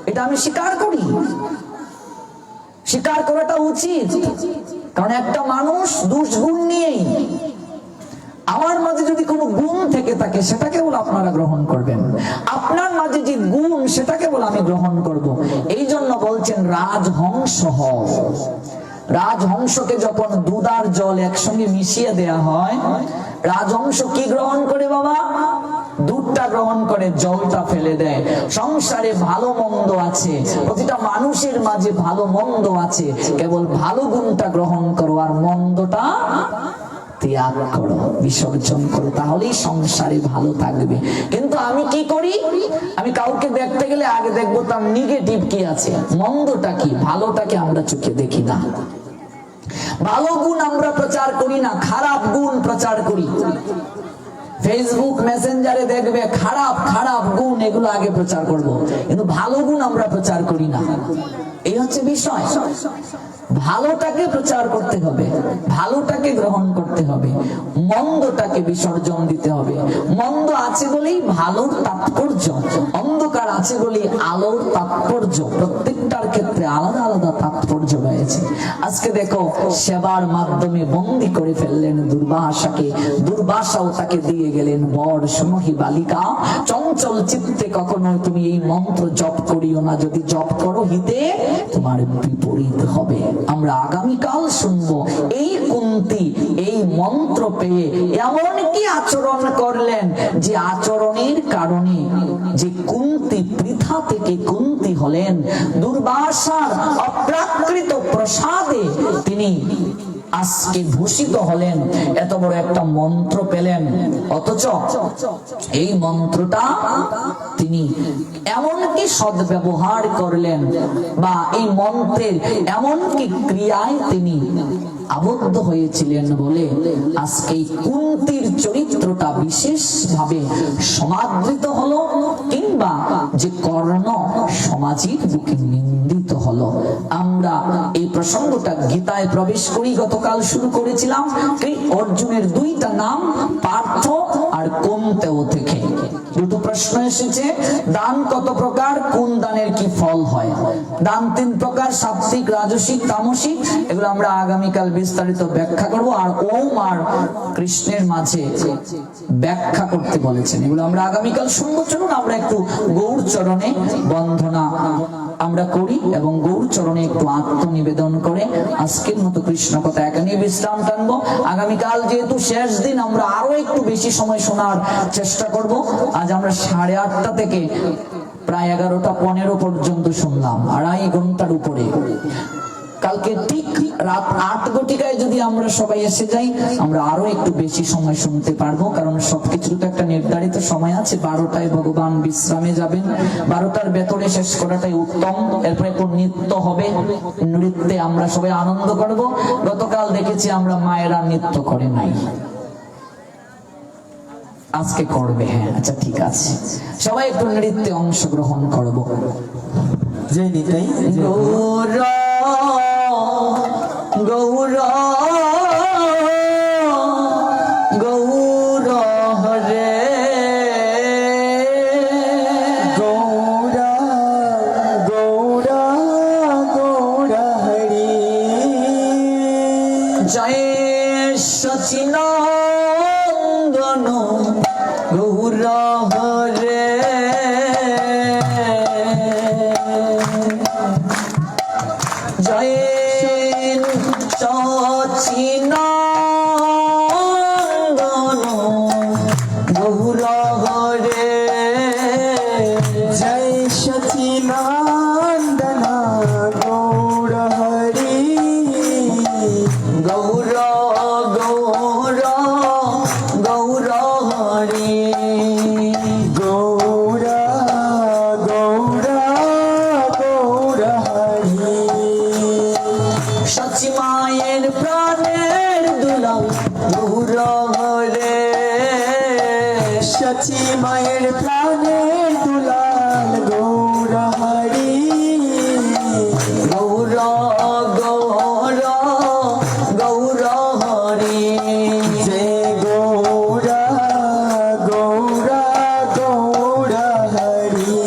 এটা আমি স্বীকার করি, স্বীকার করাটা উচিত। কারণ একটা মানুষ দোষ গুণ নিয়েই। আমার মাঝে যদি কোনো গুণ থেকে থাকে সেটা কেবল আপনারা গ্রহণ করবেন, আপনার মাঝে যে গুণ সেটা কেবল আমি গ্রহণ করব। এই জন্য বলছেন রাজহংস হও। রাজহংসকে যখন দুধ আর জল একসঙ্গে মিশিয়ে দেয়া হয়, রাজহংস কি গ্রহণ করে বাবা? দুধটা গ্রহণ করে, জলটা ফেলে দেয়। সংসারে ভালো মন্দ আছে, প্রতিটা মানুষের মাঝে ভালো মন্দ আছে, কেবল ভালো গুণটা গ্রহণ করো আর মন্দটা ত্যাগ করো, বিসর্জন করো, তাহলেই সংসারে ভালো থাকবে। কিন্তু আমি কি করি? আমি কাউকে দেখতে গেলে আগে দেখবো তার নেগেটিভ কি আছে, মন্দটা কি, ভালোটাকে আমরা চোখে দেখি না। ভালো গুণ আমরা প্রচার করি না, খারাপ গুণ প্রচার করি। ফেসবুক মেসেঞ্জারে দেখবে খারাপ খারাপ গুণ, এগুলো আগে প্রচার করব, কিন্তু ভালো গুণ আমরা প্রচার করি না। এই হচ্ছে বিষয়। ভালোটাকে প্রচার করতে হবে, ভালোটাকে গ্রহণ করতে হবে, মন্দটাকে বিসর্জন দিতে হবে। মন্দ আছে বলেই ভালোর তাৎপর্য, অন্ধকার আছে বলেই আলোর তাৎপর্য। প্রত্যেকটার ক্ষেত্রে আলাদা আলাদা তাৎপর্য রয়েছে। আজকে দেখো, সেবার মাধ্যমে বন্দী করে ফেললেন দুর্বাসাকে, দুর্বাসাও তাকে দিয়ে গেলেন বর। শুনহি বালিকা, চঞ্চল চিত্তে কখনো তুমি এই মন্ত্র জপ করিও না, যদি জপ করো হিতে তোমার বিপরীত হবে। আমরা আগামীকাল শুনবো এই কুন্তী এই মন্ত্র পেয়ে এমন কি আচরণ করলেন, যে আচরণের কারণে যে কুন্তী পৃথা থেকে কুন্তী হলেন। দুর্বাসার অপ্রাকৃত প্রসাদে তিনি আজকে ভূষিত হলেন, এত বড় একটা মন্ত্র পেলেন। অথচ এই মন্ত্রটা তিনি এমন কি সদ্ব্যবহার করলেন, বা এই মন্ত্রের এমন কি ক্রিয়ায় তিনি আবদ্ধ হয়েছিলেন বলে আজকে এই কুন্তীর চরিত্রটা বিশেষ ভাবে সমাদৃত হলো, কিংবা যে কর্ণ সমাজের বুকে নিন্দিত হলো। আমরা এই প্রসঙ্গটা গীতায় প্রবেশ করি। গতকাল শুরু করেছিলাম অর্জুনের দুইটা নাম, পার্থ আর কৌন্তেয় থেকে। দুটো প্রশ্ন এসেছে, দান কত প্রকার, কোন দানের কি ফল হয়? দান তিন প্রকার, সাত্বিক, রাজসিক, তামসিক। এগুলো আমরা আগামীকাল বিস্তারিত ব্যাখ্যা করব। আর ওম আর কৃষ্ণের মাঝে ব্যাখ্যা করতে বলেছেন, এগুলো আমরা আগামীকাল শুনবো। চলুন আমরা একটু গৌর চরণে বন্দনা আমরা করি এবং গৌর চরণে একটু আত্মনিবেদন করে আজকের মতো কৃষ্ণ কথা এখানে বিশ্রাম টানবো। আগামীকাল যেহেতু শেষ দিন, আমরা আরো একটু বেশি সময় শোনার চেষ্টা করব। আজ আমরা 8:30 থেকে প্রায় 11:15 পর্যন্ত শুনলাম, 2.5 ঘন্টার উপরে। কালকে ঠিক রাত 8 ঘটিকায় যদি আমরা সবাই এসে যাই, আমরা আরো একটু বেশি সময় শুনতে পারবো। কারণ সবকিছুর তো একটা নির্ধারিত সময় আছে। 12টায় ভগবান বিশ্রামে যাবেন, 12টার ভেতরে শেষ করাটাই উত্তম। এরপরে একটু নৃত্য হবে, নৃত্যে আমরা সবাই আনন্দ করব। গতকাল দেখেছি আমরা মায়েরা নৃত্য করে নাই, আজকে করবে। হ্যাঁ, আচ্ছা ঠিক আছে, সবাই একটু নৃত্যে অংশগ্রহণ করব। জয় নিতাই গৌর গৌর গৌর হরে গৌরা গৌরা গৌরা হরি सचिनंदना गौर हरि गौर गौर गौर हरि गौर गौर गौर हरि सची माয়ের প্রাণের দুলাল গৌর হরে सची मायर प्राणेर दुलाल गौर हरि गौर गौर गौर हरि जय गौर गौर गौर हरि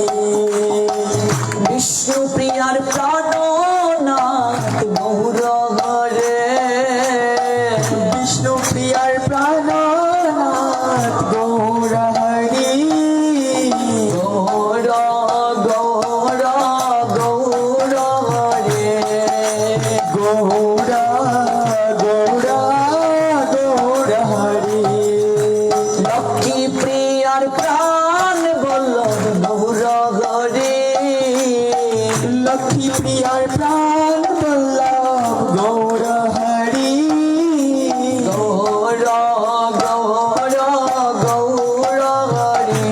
विष्णु प्रियार प्राणनाथ गौर हरे विष्णु प्रियार प्राणनाथ गौर हरि गौर गौर गौर हरे गौर गौर गौर हरि लक्ष्मी प्रियार प्राण बल्लभ गौर हरे लक्ष्मी प्रियार प्राण बल्लभ गौर हरि गौर गौर गौर हरे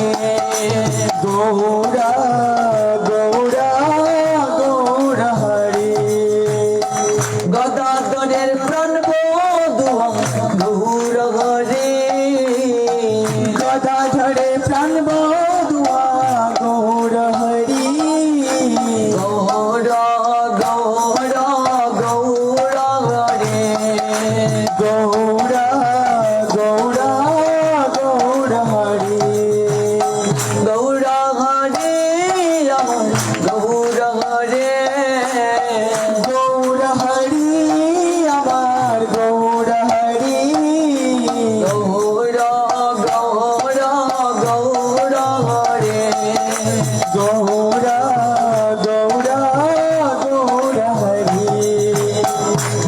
गौर गौर गौर हरि गदाधरेर प्राण बधुआ गौर हरे गदाधरे प्राण बधुआ गौर हरि गौर गौर गौर हरे गौर गौर गौर हरि गौर हरे राम गौर हरे गौर हरि আমার গৌর হরি गौर गौर गौर हरे गौर गौर गौर हरि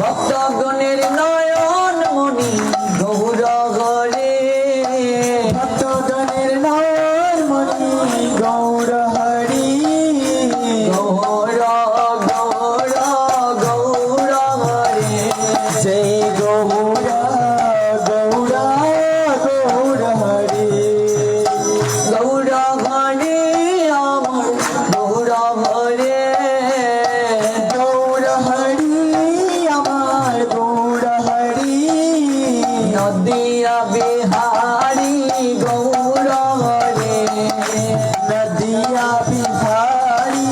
भक्तगণের নয়ন মণি গৌর হরে ভক্তগণের নয়ন মণি গৌর হরি গৌর গৌর গৌর হরে জয় গৌর গৌর গৌর হরি গৌর হরে আমার গৌর হরে গৌর হরি আমার গৌর হরি নদিয়া বিহারী গৌর হরে নদিয়া বিহারী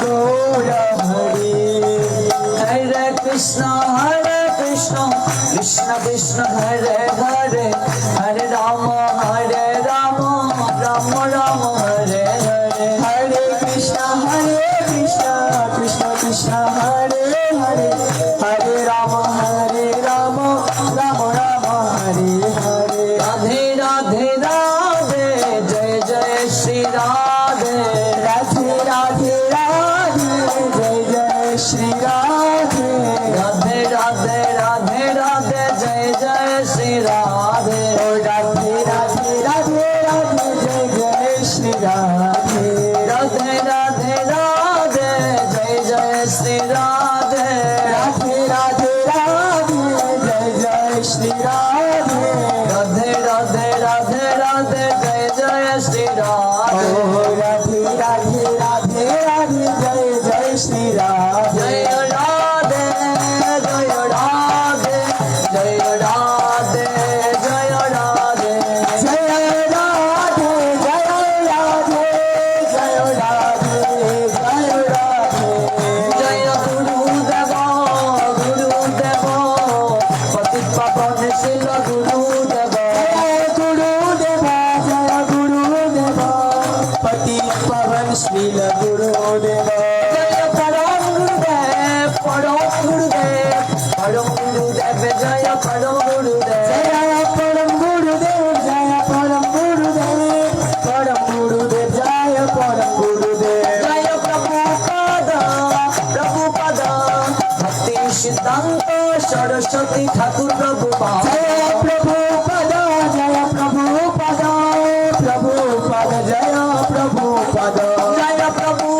গৌর হরি হরে কৃষ্ণ কৃষ্ণ কৃষ্ণ হরে হরে হরে রাম রাম রাম হরে হরে हरे कृष्ण कृष्ण कृष्ण हरे हरे हरे राम राम राम हरे हरे राधे राधे राधे जय जय श्री राधे राधे राधे राधे जय जय श्री राधे राधे राधे राधे राधे जय जय श्री राधे ओ राधे राधे राधे राधे जय जय श्री राधे राधे राधे राधे जय जय श्री राधे राधे राधे राधे जय जय श्री राधे राधे राधे राधे राधे जय जय श्री राधे ओ राधे राधे राधे राधे जय जय श्री राधे जय राधे जय राधे जय राधे जय राधे जय राधे जय राधे जय राधे जय राधे जय गुरुदेव गुरुदेव पति पावन शिल गुरुदेव जय गुरुदेव पति पवन श्रील गुरुदेव जय परम गुरुदेव परम गुरुदेव परम गुरुदेव जय परम गुरुदेव जय परम गुरुदेव जय परम गुरुदेव परम गुरुदेव जय परम गुरुदेव जय प्रभुपाद भक्ति सिद्धांत सरस्वती ठाकुर प्रभुपाद जय प्रभुपद जय प्रभुपद प्रभुपद जय प्रभुपद जय प्रभु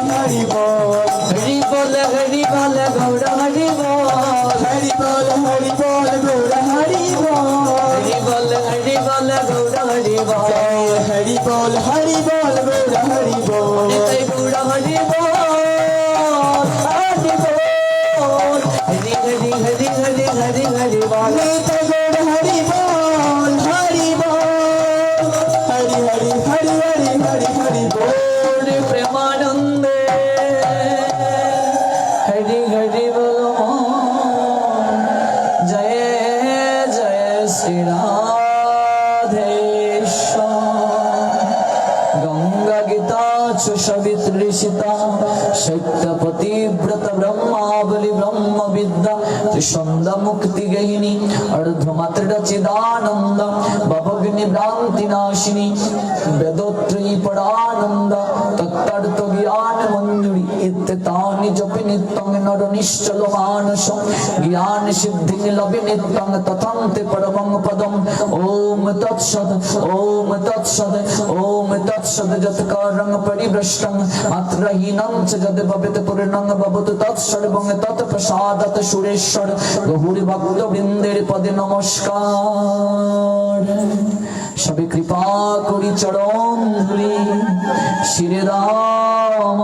হরি বল হরি বল হরি বল গৌর হরি বল হরি বল হরি বল গৌর হরি বল হরি বল হরি বল গৌর হরি বল হরি বল হরি বল গৌর হরি বল নিতাই গৌর হরি বল হরি বল হরি হরি হরি হরি হরি হরি বল নিতাই গৌর হরি বল হরি বল হরি হরি হরি হরি হরি হরি বল গৌর প্রেমানন্দে হরি হরি বল জয় জয় শ্রী রাধেশ্বর গঙ্গা গীতা সুষবিতৃষিতা সত্যপতি ব্রত ব্রহ্মাবলি ব্রহ্ম বিদ্যা ত্রিসন্দ মুক্তি গহিনী অর্ধমাত্র চিদানন্দ ভবগ্নি ভ্রান্তি নাশিনী বেদোত্রয়ী পরানন্দ তত্তর্থ জ্ঞান মঞ্জুরি ইত্যতানি জপি নিত্যং নর নিশ্চল মানস জ্ঞান সিদ্ধি লভি নিত্যং তথান্তে পরমং পদম ওম তৎসৎ ওম তৎসৎ ওম তৎসৎ যৎকারং পরিভ্রষ্টং মাত্রহীনং চ যদ ভবেত পূর্ণং ভবতু তৎসর্বং তৎপ্রসাদত সুরেশ্বর গৌরী ভক্ত বৃন্দের পদে নমস্কার সবে কৃপা করি চরণ ধুলি শিরে রাম